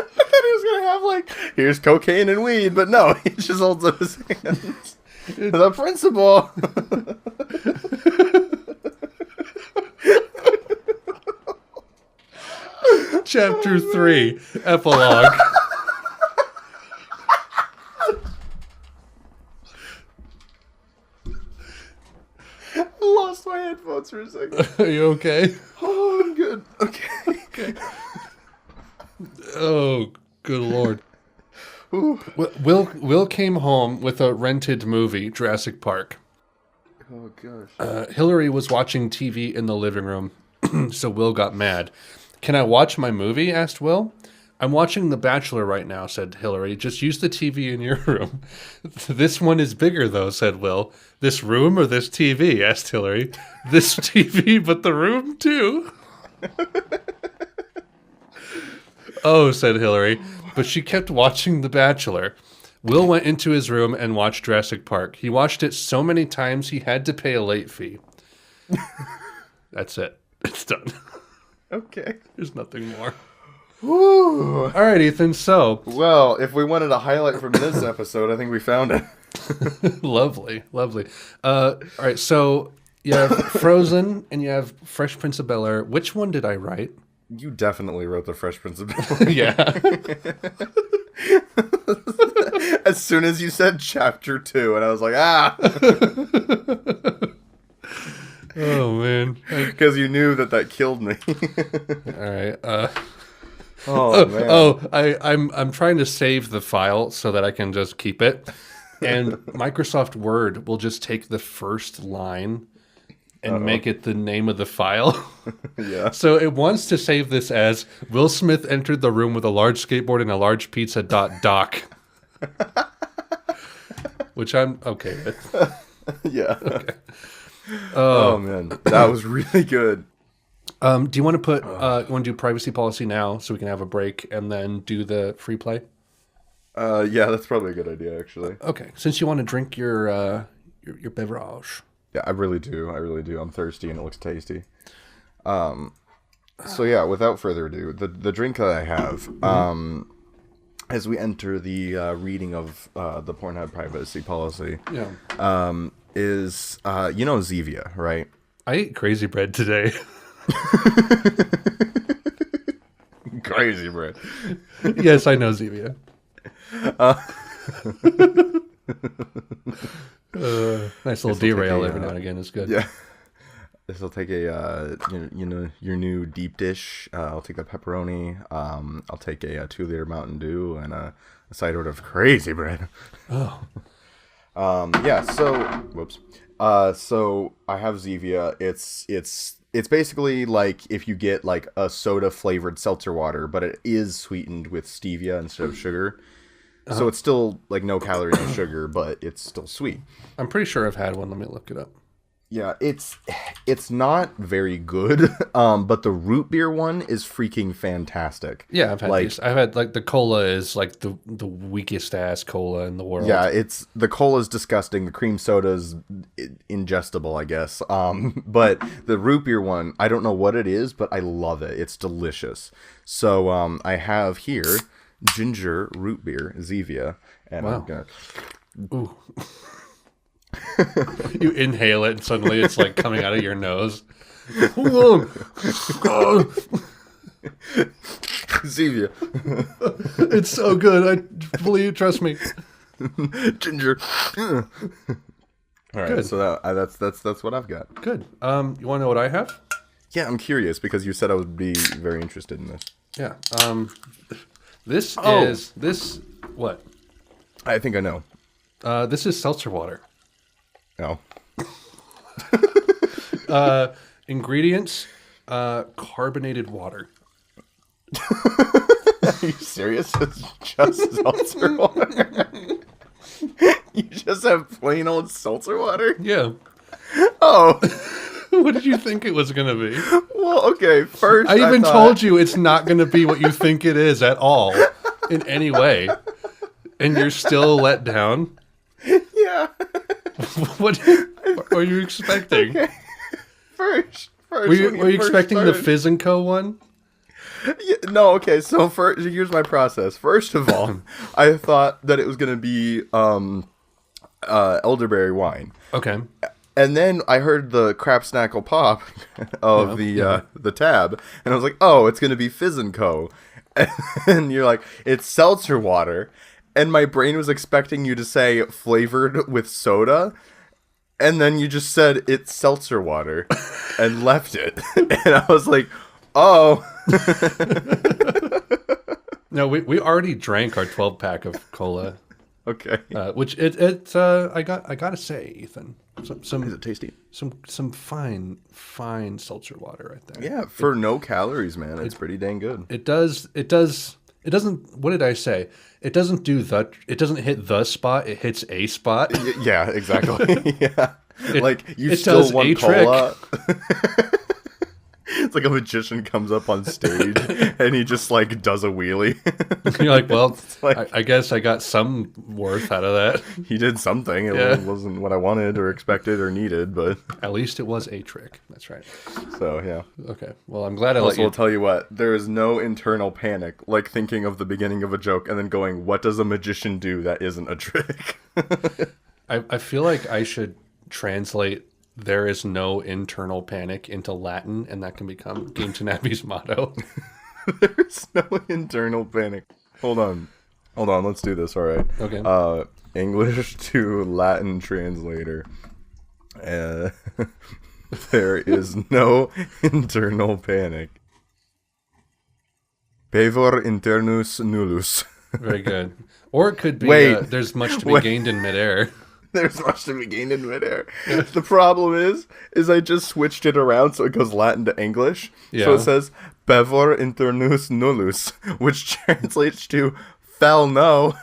thought he was gonna have like, here's cocaine and weed, but no, he just holds up his hands. The principal. Chapter 3, Epilogue. I lost my headphones for a second. Are you okay? Oh, I'm good. Okay. Oh, good Lord. Will came home with a rented movie, Jurassic Park. Oh, gosh. Hillary was watching TV in the living room, so Will got mad. Can I watch my movie? Asked Will. I'm watching The Bachelor right now, said Hillary. Just use the TV in your room. This one is bigger, though, said Will. This room or this TV? Asked Hillary. This TV, but the room, too. Oh, said Hillary. But she kept watching The Bachelor. Will went into his room and watched Jurassic Park. He watched it so many times he had to pay a late fee. That's it. It's done. Okay. There's nothing more. Woo. All right, Ethan. So, well, if we wanted a highlight from this episode, I think we found it. lovely. All right, so you have Frozen and you have Fresh Prince of Bel-Air. Which one did I write? You definitely wrote the Fresh Prince of Bel-Air. Yeah. As soon as you said chapter 2, and I was like, Oh man, because you knew that killed me. All right. Man. I'm trying to save the file so that I can just keep it, and Microsoft Word will just take the first line and make it the name of the file. Yeah. So it wants to save this as Will Smith entered the room with a large skateboard and a large pizza. Doc. Which I'm okay with. Yeah. Okay. Oh man, that was really good. Do you want to put? You want to do privacy policy now, so we can have a break and then do the free play? Yeah, that's probably a good idea, actually. Okay, since you want to drink your your beverage. Yeah, I really do. I'm thirsty and it looks tasty. So yeah, without further ado, the drink that I have, as we enter the reading of the Pornhub privacy policy, is Zevia, right? I ate crazy bread today. Crazy bread. Yes, I know Zevia. Nice little derail every now and again is good. Yeah. This will take a your new deep dish. I'll take the pepperoni. I'll take a 2-liter Mountain Dew and a side order of crazy bread. Oh. Yeah. So whoops. So I have Zevia. It's basically like if you get like a soda flavored seltzer water, but it is sweetened with stevia instead of sugar. So it's still like no calories and sugar, but it's still sweet. I'm pretty sure I've had one. Let me look it up. Yeah, it's not very good, but the root beer one is freaking fantastic. Yeah, I've had these. I've had like the cola is like the weakest ass cola in the world. Yeah, the cola's disgusting. The cream soda's ingestible, I guess. But the root beer one, I don't know what it is, but I love it. It's delicious. So I have here ginger root beer Zevia, and wow. I'm gonna. Ooh. You inhale it and suddenly it's like coming out of your nose. Zevia. It's so good. Trust me. Ginger. All right, good. So that's what I've got. Good. You want to know what I have? Yeah, I'm curious because you said I would be very interested in this. Yeah. This is what? I think I know. This is seltzer water. Oh. Ingredients, carbonated water. Are you serious? It's just seltzer water? You just have plain old seltzer water? Yeah. Oh. What did you think it was going to be? Well, okay, first I even told you it's not going to be what you think it is at all in any way. And you're still let down? Yeah. What were you expecting? Okay. First. Were you expecting the Fizz & Co. one? Yeah, no, okay, so here's my process. First of all, I thought that it was going to be elderberry wine. Okay. And then I heard the crap snackle pop of the tab, and I was like, oh, it's going to be Fizz & Co. And you're like, it's seltzer water. And my brain was expecting you to say flavored with soda. And then you just said it's seltzer water and left it. And I was like, oh. No, we already drank our 12-pack of cola. Okay. Which I gotta say, Ethan, some is it tasty? Some fine seltzer water right there. Yeah, for no calories, man. It's pretty dang good. It doesn't. What did I say? It doesn't hit the spot. It hits a spot. Yeah, exactly. Yeah, you it still does want a cola. It's like a magician comes up on stage and he just like does a wheelie. You're like, well, I guess I got some worth out of that. He did something. It wasn't what I wanted or expected or needed, but at least it was a trick. That's right. So yeah. Okay. Well, I'm glad I also, I'll tell you what. There is no internal panic, like thinking of the beginning of a joke and then going, "What does a magician do that isn't a trick?" I feel like I should translate "there is no internal panic" into Latin, and that can become Game Tanabe's motto. There's no internal panic. Hold on. Let's do this. All right. Okay. English to Latin translator. There is no internal panic. Pavor internus nullus. Very good. Or it could be there's much to be gained in midair. There's much to be gained in midair. The problem is I just switched it around so it goes Latin to English. Yeah. So it says pavor internus nullus, which translates to "fell no."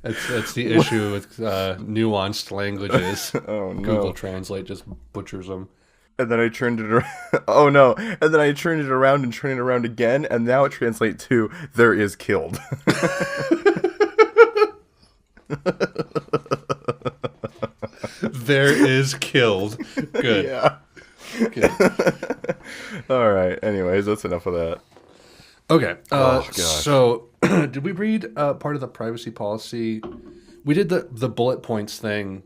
That's the issue with nuanced languages. Oh no! Google Translate just butchers them. And then I turned it around. Oh no! And then I turned it around and turned it around again, and now it translates to "there is killed." There is killed. Good. Yeah. Good. All right. Anyways, that's enough of that. Okay. Oh, gosh. So, did we read part of the privacy policy? We did the bullet points thing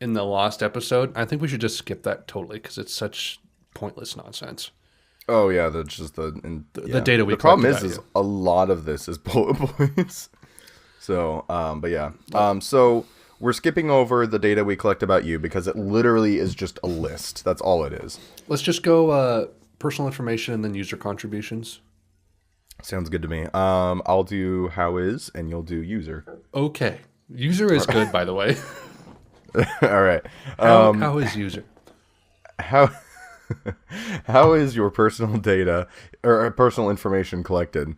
in the last episode. I think we should just skip that totally because it's such pointless nonsense. Oh yeah, that's just the data we. The problem is a lot of this is bullet points. So, but yeah, so we're skipping over the data we collect about you because it literally is just a list. That's all it is. Let's just go personal information and then user contributions. Sounds good to me. I'll do how is, and you'll do user. Okay, user is good, by the way. All right. How is user? How is your personal data or personal information collected?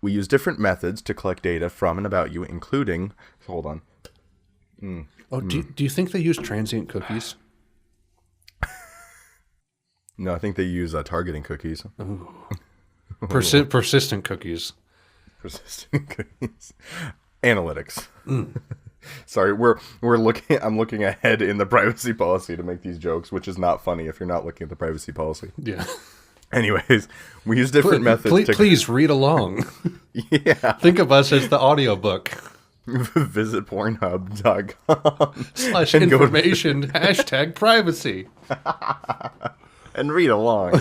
We use different methods to collect data from and about you, including. Hold on. Do you think they use transient cookies? No, I think they use targeting cookies. Persistent cookies. Persistent cookies. Analytics. Sorry, we're looking. I'm looking ahead in the privacy policy to make these jokes, which is not funny if you're not looking at the privacy policy. Yeah. Anyways, we use different methods. Please read along. Yeah. Think of us as the audiobook. Visit Pornhub.com / information # privacy. And read along.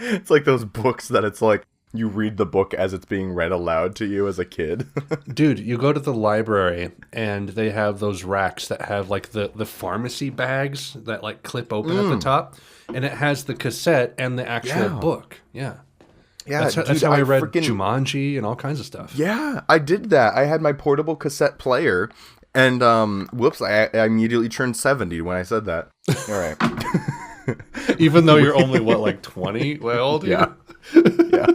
It's like those books that it's like you read the book as it's being read aloud to you as a kid. Dude, you go to the library and they have those racks that have like the pharmacy bags that like clip open at the top, and it has the cassette and the actual book. Yeah. Yeah, that's how I read Jumanji and all kinds of stuff. Yeah, I did that. I had my portable cassette player, and whoops, I immediately turned 70 when I said that. All right. Even though you're only, what, like 20? How old are you? Yeah.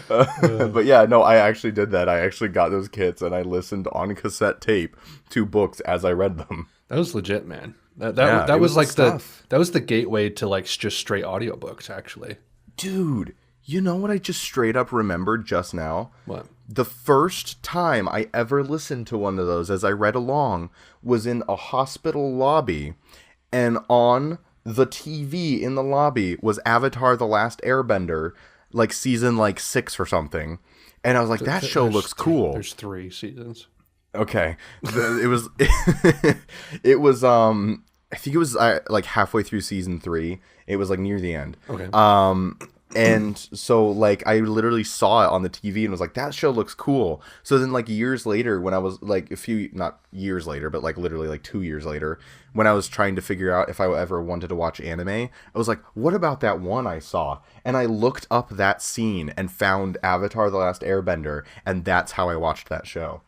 But yeah, no, I actually did that. I actually got those kits, and I listened on cassette tape to books as I read them. That was legit, man. That was like that was the gateway to like just straight audiobooks, actually. Dude, you know what I just straight up remembered just now? What? The first time I ever listened to one of those as I read along was in a hospital lobby, and on the TV in the lobby was Avatar: The Last Airbender, like season 6 or something. And I was like, that show looks cool. There's 3 seasons. Okay. It was it was I think it was like halfway through season 3. It was like near the end. Okay. And so like I literally saw it on the TV and was like, that show looks cool. So then like years later, when I was like not years later, but like literally like 2 years later, when I was trying to figure out if I ever wanted to watch anime, I was like, what about that one I saw? And I looked up that scene and found Avatar: The Last Airbender, and that's how I watched that show.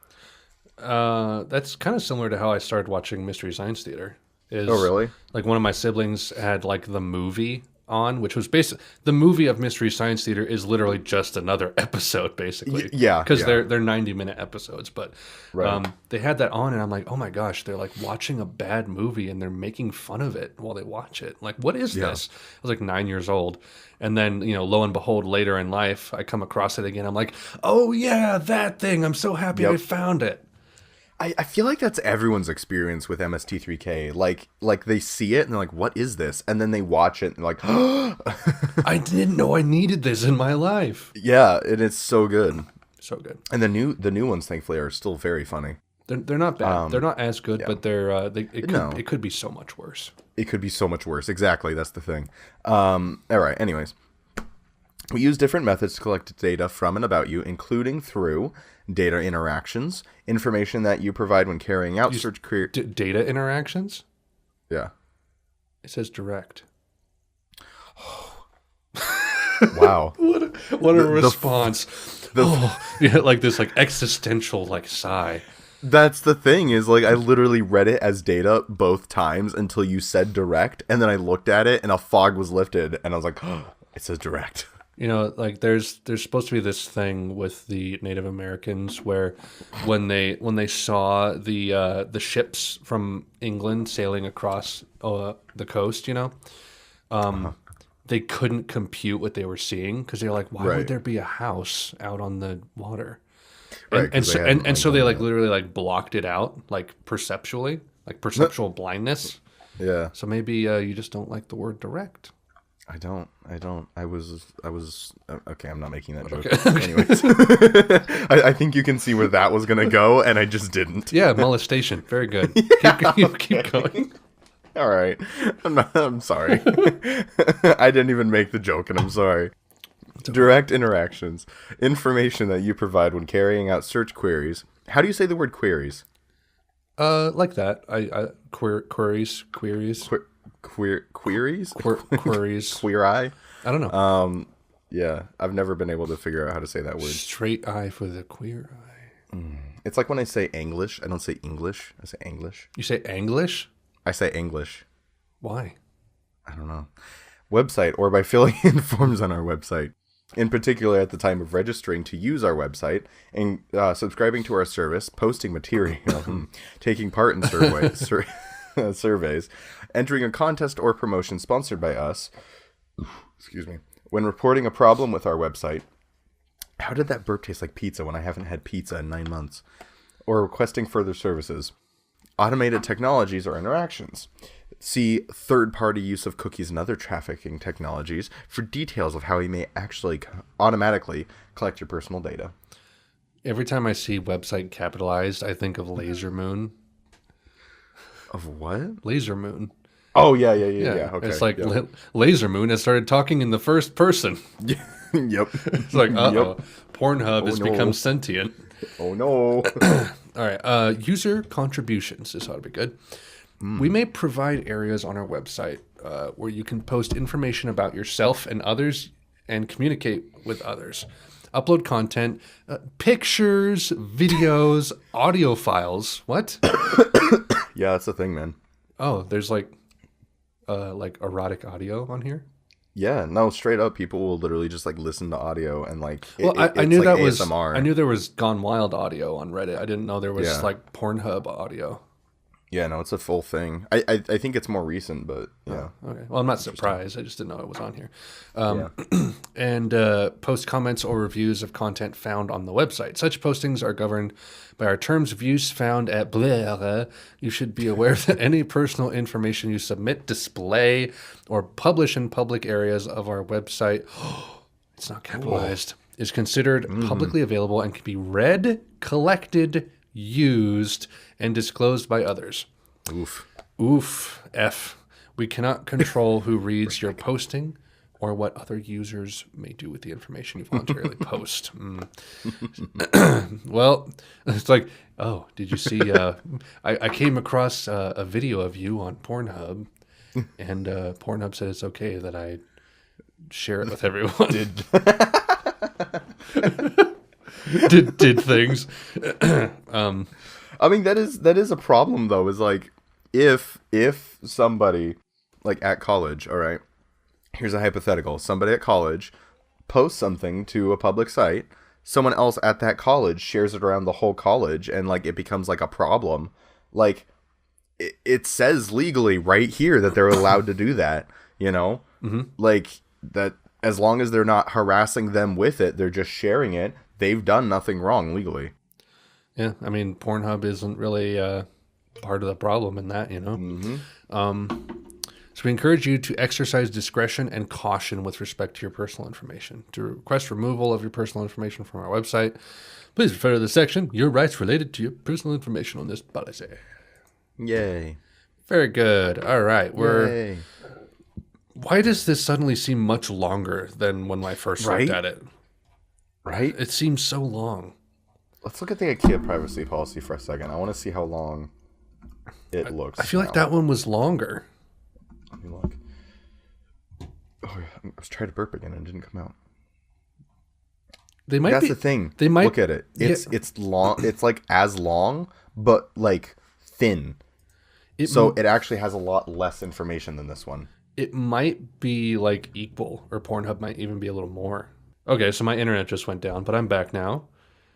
That's kind of similar to how I started watching Mystery Science Theater. Oh, really? Like one of my siblings had like the movie on, which was basically the movie of Mystery Science Theater is literally just another episode, basically. Yeah, because they're 90-minute episodes. But right. They had that on, and I'm like, oh my gosh, they're like watching a bad movie and they're making fun of it while they watch it. Like, what is this? I was like 9 years old, and then lo and behold, later in life, I come across it again. I'm like, oh yeah, that thing. I'm so happy I found it. I feel like that's everyone's experience with MST3K. Like they see it and they're like, what is this? And then they watch it and they're like, I didn't know I needed this in my life. Yeah, and it's so good. So good. And the new ones, thankfully, are still very funny. They're not bad. They're not as good, but it could be so much worse. It could be so much worse. Exactly, that's the thing. All right, anyways. We use different methods to collect data from and about you, including through data interactions, information that you provide when carrying out search query. Data interactions? Yeah. It says direct. Wow. What a response. Like this like existential like sigh. That's the thing is like I literally read it as data both times until you said direct, and then I looked at it and a fog was lifted and I was like, oh, it says direct. Like there's supposed to be this thing with the Native Americans where when they saw the ships from England sailing across the coast, they couldn't compute what they were seeing because they were like, why would there be a house out on the water? Right, and 'cause they so, hadn't, and like, so they done like that. literally like blocked it out, like perceptually, like perceptual blindness. Yeah. So maybe you just don't like the word direct. I don't. I was. Okay, I'm not making that joke. Okay. Anyways, I think you can see where that was gonna go, and I just didn't. Yeah, molestation. Very good. Keep going. All right. I'm sorry. I didn't even make the joke, and I'm sorry. Direct interactions. Information that you provide when carrying out search queries. How do you say the word queries? Like that. Queries. Queries? Queries. Queer eye? I don't know. Yeah, I've never been able to figure out how to say that word. Straight eye for the queer eye. It's like when I say English, I don't say English. I say English. You say English? I say English. Why? I don't know. Website, or by filling in forms on our website. In particular, at the time of registering to use our website and subscribing to our service, posting material, taking part in surveys, entering a contest or promotion sponsored by us. Excuse me. When reporting a problem with our website. How did that burp taste like pizza when I haven't had pizza in 9 months? Or requesting further services. Automated technologies or interactions. See third-party use of cookies and other trafficking technologies for details of how we may actually automatically collect your personal data. Every time I see website capitalized, I think of Laser Moon. Of what? Laser Moon. Oh, yeah. Okay. It's like yeah. Laser Moon has started talking in the first person. Yep. It's like, uh-oh. Yep. Pornhub has no. become sentient. Oh, no. All right. User contributions. This ought to be good. We may provide areas on our website where you can post information about yourself and others and communicate with others. Upload content, pictures, videos, audio files. What? Yeah, that's the thing, man. Oh, there's like erotic audio on here? Yeah, no, straight up, people will literally just like listen to audio and like. I knew like that was. ASMR. I knew there was Gone Wild audio on Reddit. I didn't know there was Yeah. like Pornhub audio. Yeah, no, it's a full thing. I think it's more recent, but yeah. Okay. Well, I'm not surprised. I just didn't know it was on here. Yeah. And post comments or reviews of content found on the website. Such postings are governed by our terms of use found at Parlor. You should be aware that any personal information you submit, display, or publish in public areas of our website, it's not capitalized, is considered publicly available and can be read, collected, used, and disclosed by others. Oof. F. We cannot control who reads your posting or what other users may do with the information you voluntarily post. Well, it's like, oh, did you see? I came across a video of you on Pornhub, and Pornhub said it's okay that I share it with everyone. Did things. I mean, that is a problem though. Is like if somebody like at college, all right. Here's a hypothetical. Somebody at college posts something to a public site. Someone else at that college shares it around the whole college, and like it becomes like a problem. Like it says legally right here that they're allowed to do that. You know, like that. As long as they're not harassing them with it, they're just sharing it. They've done nothing wrong legally. Yeah, I mean, Pornhub isn't really part of the problem in that, you know. So we encourage you to exercise discretion and caution with respect to your personal information. To request removal of your personal information from our website, please refer to the section, Your Rights Related to Your Personal Information on this policy. Yay. Very good. All right. Yay. Why does this suddenly seem much longer than when I first looked at it? Right? It seems so long. Let's look at the IKEA privacy policy for a second. I want to see how long it looks. I feel like that one was longer. Let me look. Oh, I was trying to burp again and it didn't come out. They might That's be, the thing. They might look at it. It's long. It's like as long, but like thin. It actually has a lot less information than this one. It might be like equal, or Pornhub might even be a little more. Okay, so my internet just went down, but I'm back now.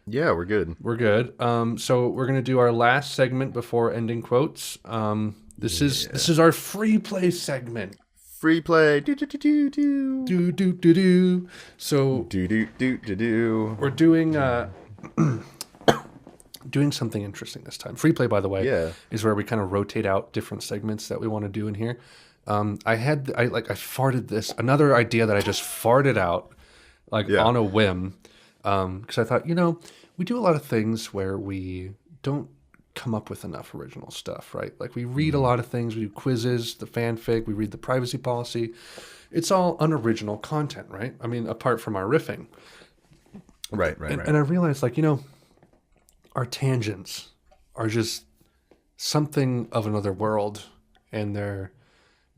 Yeah, we're good. We're good. So we're gonna do our last segment before ending quotes. This is our free play segment. Free play. Do do do do do. Do do do do. So do do do do do. we're doing doing something interesting this time. Free play, by the way, Yeah. is where we kind of rotate out different segments that we want to do in here. I farted this, another idea that I just farted out on a whim. Because I thought, we do a lot of things where we don't come up with enough original stuff, right? Like we read a lot of things, we do quizzes, the fanfic, we read the privacy policy. It's all unoriginal content, right? I mean, apart from our riffing. Right. And I realized, our tangents are just something of another world, and they're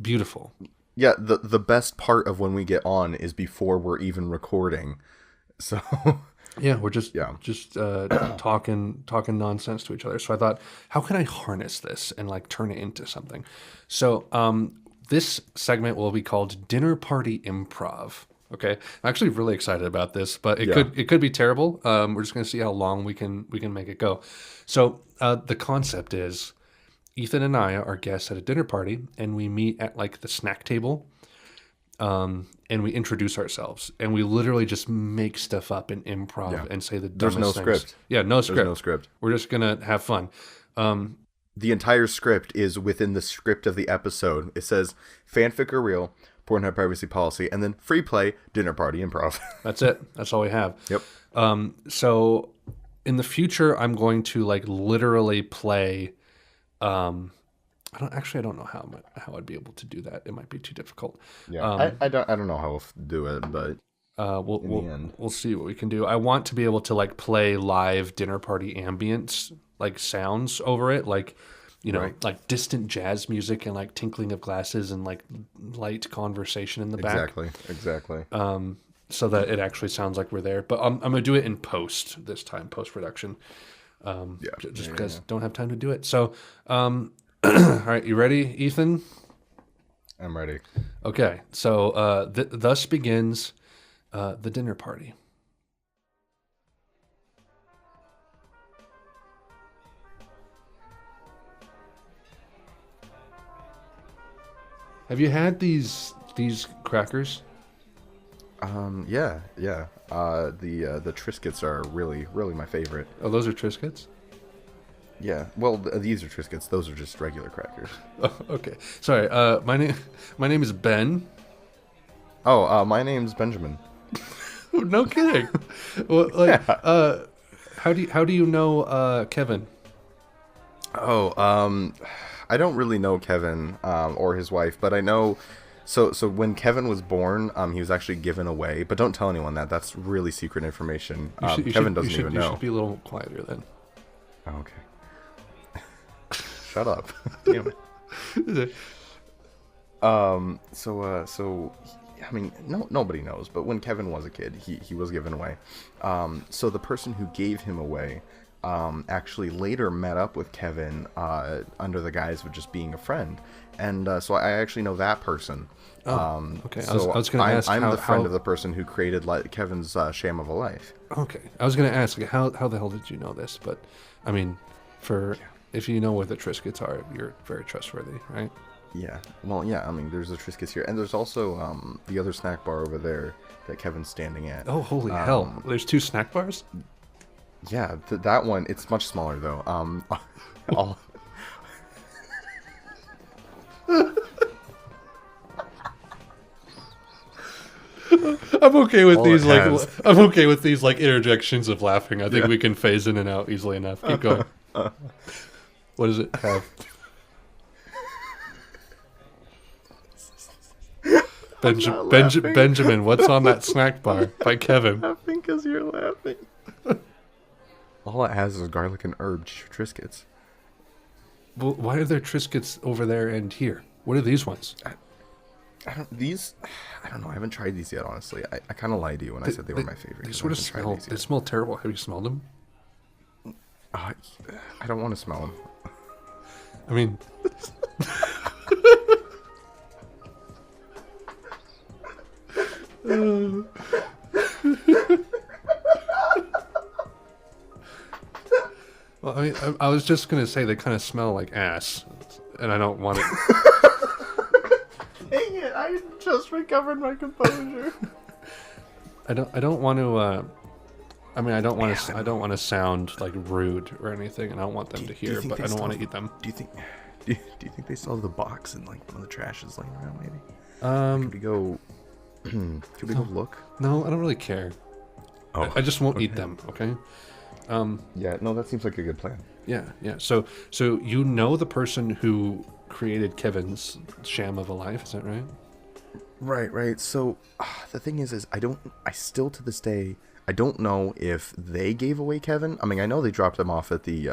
beautiful. Yeah, the best part of when we get on is before we're even recording. So yeah, we're just talking nonsense to each other. So I thought, how can I harness this and turn it into something? So this segment will be called Dinner Party Improv. Okay, I'm actually really excited about this, but it could be terrible. We're just going to see how long we can make it go. So the concept is, Ethan and I are guests at a dinner party, and we meet at the snack table, and we introduce ourselves, and we literally just make stuff up in improv and say the dumbest There's no things. script. Yeah, no script. There's no script. We're just gonna have fun. The entire script is within the script of the episode. It says fanfic or real, Pornhub privacy policy, and then free play, dinner party improv. That's it. That's all we have. Yep. So in the future, I'm going to literally play. I don't know how I'd be able to do that. It might be too difficult. Yeah, I don't know how we'll do it, but we'll see what we can do. I want to be able to play live dinner party ambience, sounds over it, right. Distant jazz music and tinkling of glasses and light conversation in the back. Exactly. So that it actually sounds like we're there. But I'm gonna do it in post this time, post production. Just because I don't have time to do it. So, all right, you ready, Ethan? I'm ready. Okay, so thus begins the dinner party. Have you had these crackers? Yeah. The Triscuits are really my favorite. Oh, those are Triscuits? Yeah. Well, these are Triscuits. Those are just regular crackers. Oh, okay. Sorry. My name is Ben. Oh, my name's Benjamin. No kidding. Well, how do you know Kevin? Oh, I don't really know Kevin or his wife, but I know. So when Kevin was born, he was actually given away. But don't tell anyone that. That's really secret information. Kevin doesn't even know. You should be a little quieter then. Oh, okay. Shut up. Damn it. So I mean, nobody knows. But when Kevin was a kid, he was given away. So the person who gave him away actually later met up with Kevin under the guise of just being a friend. And so I actually know that person. Okay. So I was going to ask I'm the friend of the person who created Kevin's sham of a life. Okay. I was going to ask, how the hell did you know this? But, I mean, if you know where the Triscuits are, you're very trustworthy, right? Yeah. Well, yeah, I mean, there's the Triscuits here. And there's also the other snack bar over there that Kevin's standing at. Oh, holy hell. There's 2 snack bars? Yeah, that one, it's much smaller, though. I'm okay with these I'm okay with these interjections of laughing. I think we can phase in and out easily enough. Keep going. What does it have? Benjamin, what's on that snack bar by Kevin? I'm laughing because you're laughing. All it has is garlic and herb Triscuits. Well, why are there Triscuits over there and here? What are these ones? I don't know. I haven't tried these yet, honestly. I kind of lied to you when I said they were my favorite. They sort of smell. They smell terrible. Have you smelled them? I don't want to smell them. I mean, well, I mean, I was just gonna say they kind of smell like ass, and I don't want it. Dang it! I just recovered my composure. I don't want to. I mean, I don't want to. I don't want to sound like rude or anything, and I don't want them to hear. But I don't want to eat them. Do you think? Do you think they still have the box and like one of the trash is laying around? Maybe. Could we go? Could we go look? No, I don't really care. Oh, I just won't eat them. Okay. Yeah. No, that seems like a good plan. Yeah. So you know the person who created Kevin's sham of a life, is that right? Right. So the thing is I still to this day I don't know if they gave away Kevin. I mean, I know they dropped him off at the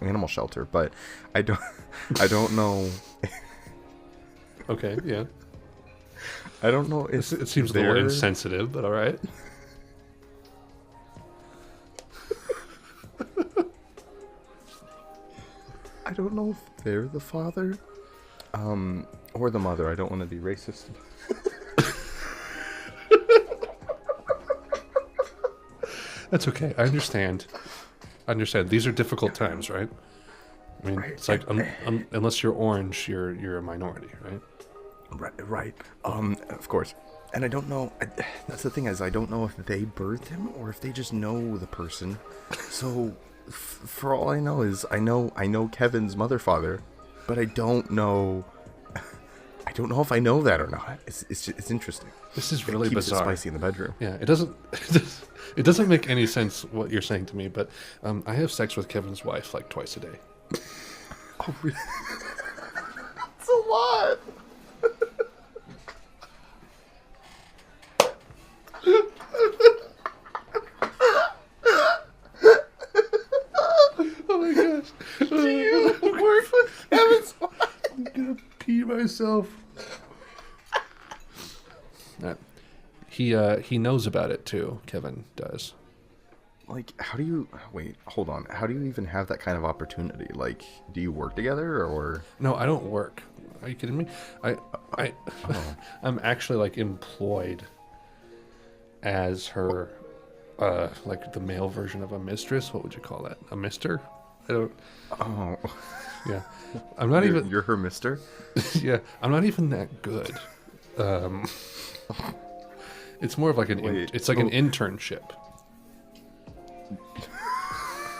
animal shelter, but I don't know. Okay, yeah. I don't know if it seems a little insensitive, but all right. I don't know if they're the father, or the mother. I don't want to be racist. That's okay. I understand. These are difficult times, right? I mean, it's like unless you're orange, you're a minority, right? Right. Of course. And I don't know. That's the thing is, I don't know if they birthed him or if they just know the person. So, for all I know is, I know Kevin's mother-father, but I don't know. I don't know if I know that or not. It's interesting. This is really bizarre. It spicy in the bedroom. Yeah, it doesn't make any sense what you're saying to me. But I have sex with Kevin's wife like twice a day. Oh, really? That's a lot. Oh my gosh! Do you work with Kevin's wife? I'm gonna pee myself. He knows about it too. Kevin does. Like, how do you... Wait, hold on. How do you even have that kind of opportunity? Like, do you work together, or... No, I don't work. Are you kidding me? I'm actually, like, employed as her, like, the male version of a mistress. What would you call that? A mister? I don't... Oh. Yeah. I'm not even... You're her mister? Yeah. I'm not even that good. It's more of like an... it's like an internship.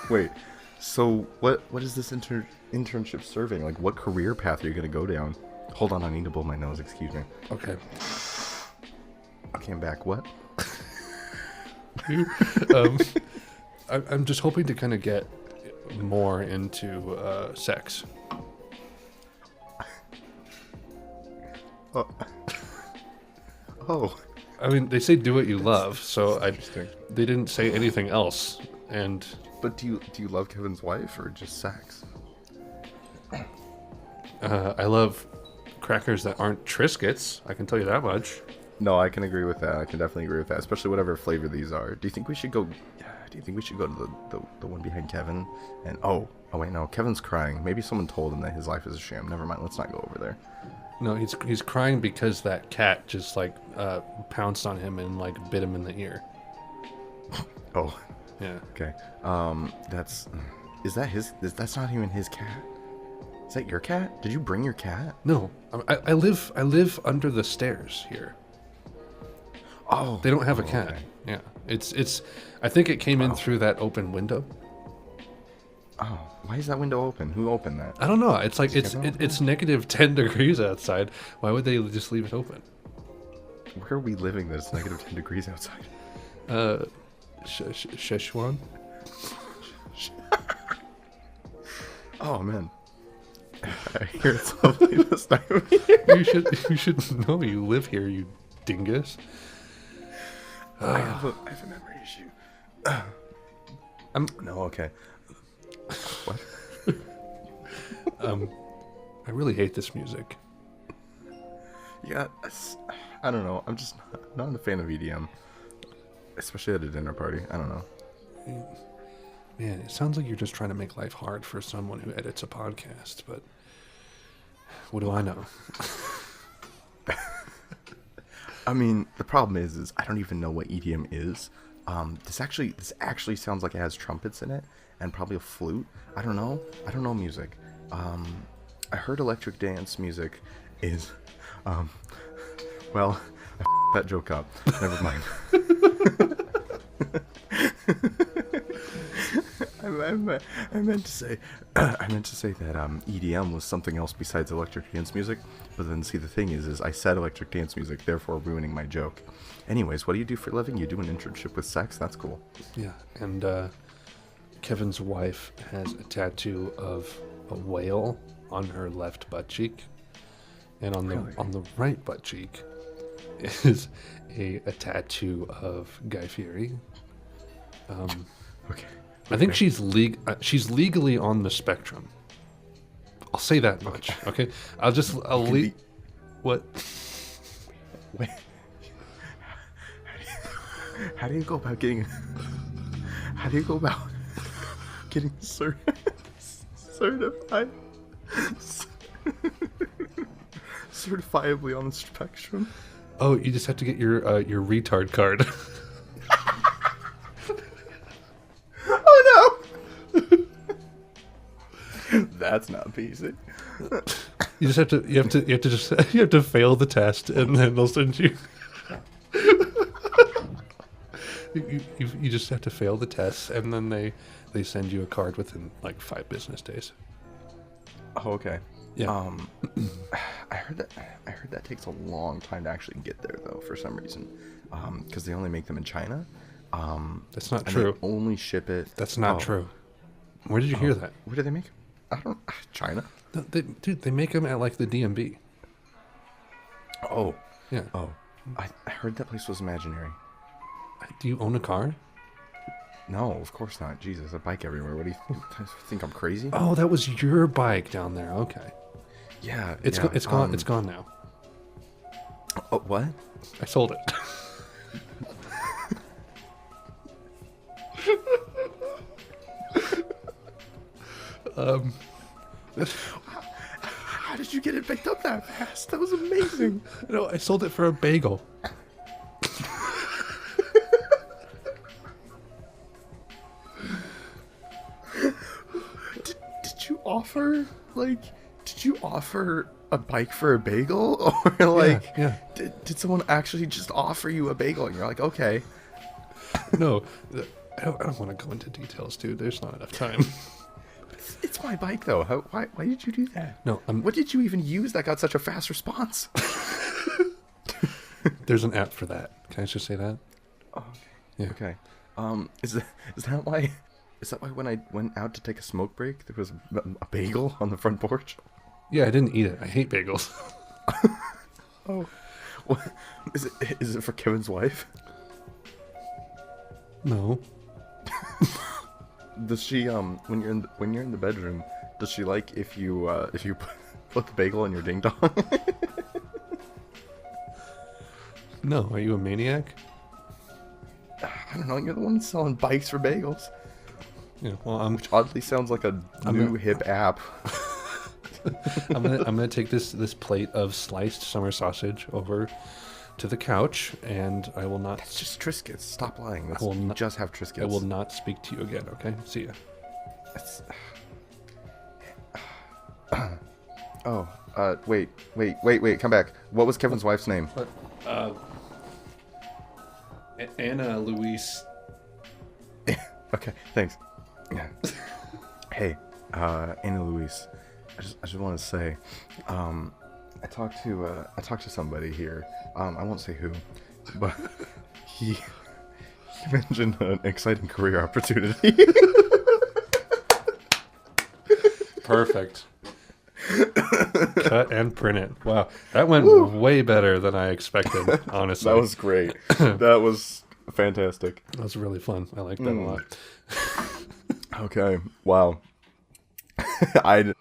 Wait, so what is this internship serving? Like, what career path are you going to go down? Hold on, I need to blow my nose, excuse me. Okay. Okay, I'm back. What? I'm just hoping to kind of get more into sex. Oh. I mean, they say do what you love, so they didn't say anything else. And but do you love Kevin's wife or just sex? I love crackers that aren't Triscuits. I can tell you that much. No, I can agree with that. I can definitely agree with that, especially whatever flavor these are. Do you think we should go? Do you think we should go to the one behind Kevin? And oh wait, no, Kevin's crying. Maybe someone told him that his life is a sham. Never mind. Let's not go over there. No, he's crying because that cat just like pounced on him and like bit him in the ear. Oh. Yeah. Okay. That's not even his cat. Is that your cat? Did you bring your cat? No, I live under the stairs here. Oh. They don't have a cat. Okay. Yeah. It's. I think it came in through that open window. Oh, why is that window open? Who opened that? I don't know. It's like it's negative 10 degrees outside. Why would they just leave it open? Where are we living that's negative 10 degrees outside? Szechuan? Oh man, I hear it's lovely this time of year. You should know you live here, you dingus. I have a memory issue. No, okay. What? I really hate this music. Yeah, I don't know. I'm just not a fan of EDM, especially at a dinner party. I don't know. Man, it sounds like you're just trying to make life hard for someone who edits a podcast, but what do I know? I mean, the problem is I don't even know what EDM is. This actually sounds like it has trumpets in it and probably a flute. I don't know music. I heard electric dance music is, well, I that joke up. Never mind. I meant to say, I meant to say that EDM was something else besides electric dance music. But then, see, the thing is I said electric dance music, therefore ruining my joke. Anyways, what do you do for a living? You do an internship with sex? That's cool. Yeah, and Kevin's wife has a tattoo of a whale on her left butt cheek, and on the right butt cheek is a tattoo of Guy Fieri. Okay. I think she's legally on the spectrum. I'll say that much. Okay. What? Wait. How do you go about getting? How do you go about getting certified? Certifiably on the spectrum. Oh, you just have to get your retard card. Oh no! That's not PC. You have to fail the test, and then they'll send you. You just have to fail the test, and then they send you a card within like 5 business days. Oh, okay. Yeah. I heard that takes a long time to actually get there, though, for some reason, because they only make them in China. That's not true. They only ship it. That's not true. Where did you hear that? Where do they make? I don't. China. No, they make them at like the DMV. Oh. Yeah. Oh. I heard that place was imaginary. Do you own a car? No, of course not. Jesus, a bike everywhere. What do you think? I'm crazy? Oh, that was your bike down there. Okay. Yeah. It's gone. It's gone now. Oh, what? I sold it. How did you get it picked up that fast? That was amazing. No, I sold it for a bagel. Did you offer a bike for a bagel? Or like, yeah. Did someone actually just offer you a bagel and you're like, okay. No, I don't want to go into details, dude. There's not enough time. It's my bike, though. Why did you do that? No, what did you even use that got such a fast response? There's an app for that. Can I just say that? Oh, okay. Yeah. Okay. Is that why? Is that why when I went out to take a smoke break, there was a bagel on the front porch? Yeah, I didn't eat it. I hate bagels. Oh, what, is it for Kevin's wife? No. Does she when you're in the bedroom, does she like if you put the bagel in your ding dong? No, are you a maniac? I don't know. You're the one selling bikes for bagels. Yeah, well, which oddly sounds like a new hip app. I'm gonna take this plate of sliced summer sausage over to the couch, and I will not. That's just Triscuits. Stop lying. I will not, just have Triscuits. I will not speak to you again. Okay, see ya. Oh, wait, come back. What was Kevin's wife's name? Anna Louise. Okay, thanks. Yeah. Hey, Anna Louise. I just want to say, I talked to somebody here. I won't say who, but he mentioned an exciting career opportunity. Perfect. Cut and print it. Wow, that went way better than I expected. Honestly, that was great. That was fantastic. That was really fun. I like that a lot. Okay. Wow. I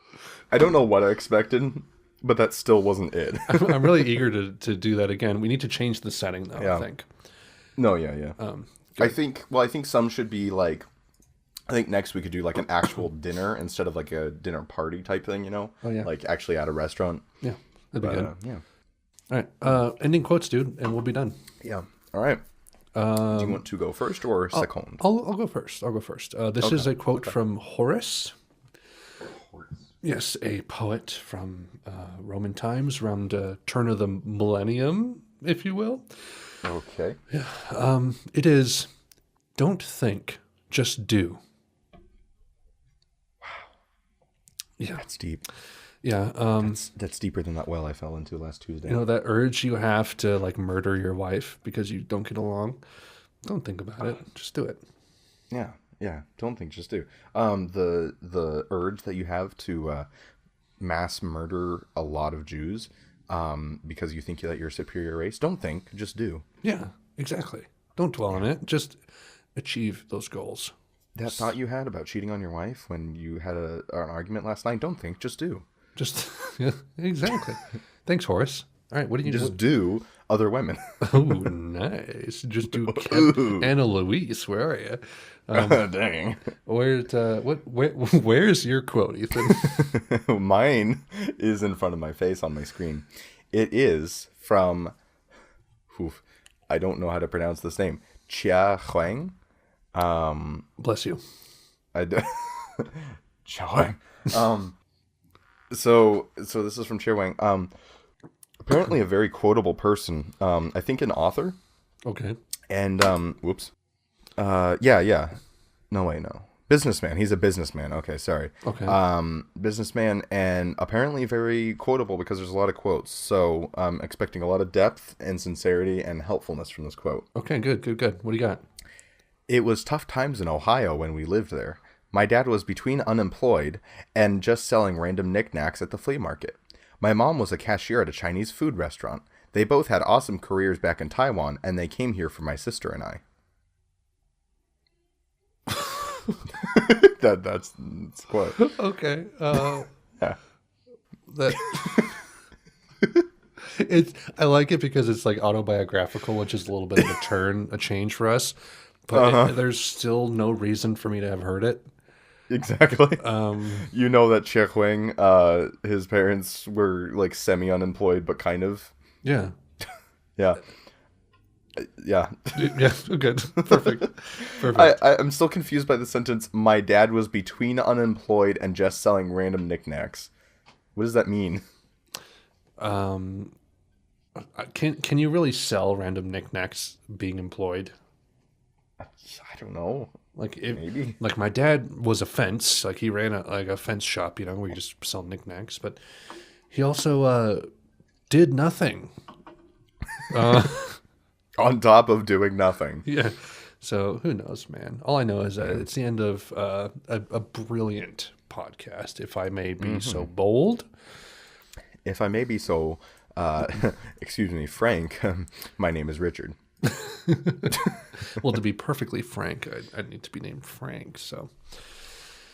don't know what I expected, but that still wasn't it. I'm really eager to do that again. We need to change the setting, though. Yeah. I think. No. Yeah. I think some should be like. I think next we could do like an actual dinner instead of like a dinner party type thing, you know? Oh, yeah. Like actually at a restaurant. Yeah, that'd be good. Yeah. All right. Ending quotes, dude, and we'll be done. Yeah. All right. Do you want to go first or second? I'll go first. This is a quote from Horace. Yes, a poet from Roman times, around turn of the millennium, if you will. Okay. Yeah. It is, Don't think, just do. Yeah. That's deep. Yeah. That's deeper than that well I fell into last Tuesday. You know, that urge you have to like murder your wife because you don't get along. Don't think about it. Just do it. Yeah. Don't think, just do. The urge that you have to mass murder a lot of Jews because you think that you're a superior race. Don't think, just do. Yeah, exactly. Don't dwell on it. Just achieve those goals. That thought you had about cheating on your wife when you had an argument last night. Don't think, just do. Just yeah, exactly. Thanks, Horace. All right, what do you just do other women? Oh, nice. Just do Anna Louise. Where are you? Dang. Where's your quote, Ethan? Mine is in front of my face on my screen. It is from, I don't know how to pronounce this name. Chia Huang. Bless you. Chia Huang. So this is from Chia Huang. Apparently a very quotable person. I think an author. Okay. And yeah. No. Businessman. He's a businessman. Okay, sorry. Okay. Businessman, and apparently very quotable because there's a lot of quotes. So I'm expecting a lot of depth and sincerity and helpfulness from this quote. Okay, good. What do you got? It was tough times in Ohio when we lived there. My dad was between unemployed and just selling random knickknacks at the flea market. My mom was a cashier at a Chinese food restaurant. They both had awesome careers back in Taiwan, and they came here for my sister and I. That's quote. Okay. Yeah. That I like it because it's like autobiographical, which is a little bit of a change for us. But there's still no reason for me to have heard it. Exactly. You know that Chia Huang, his parents were like semi-unemployed, but kind of. Yeah. Yeah. Yeah. Yeah. Good. Perfect. I'm still confused by the sentence. My dad was between unemployed and just selling random knickknacks. What does that mean? Can you really sell random knickknacks being employed? I don't know. Maybe. Like my dad was a fence. Like he ran a fence shop, where you just sell knickknacks. But he also did nothing. On top of doing nothing. Yeah. So who knows, man? All I know is that it's the end of a brilliant podcast, if I may be so bold. If I may be so, excuse me, frank, my name is Richard. Well, to be perfectly frank, I need to be named Frank, so.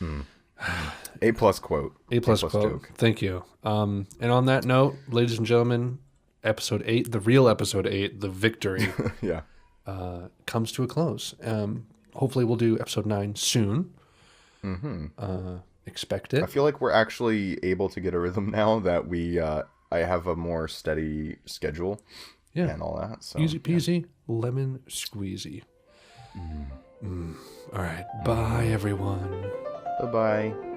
A+ quote. A+ quote. Joke. Thank you. And on that note, ladies and gentlemen, episode 8, the real episode 8, the victory, yeah, comes to a close. Hopefully we'll do episode 9 soon. Expect it. I feel like we're actually able to get a rhythm now that I have a more steady schedule. Yeah. And all that. So, easy peasy, lemon squeezy. All right. Bye, everyone. Bye-bye.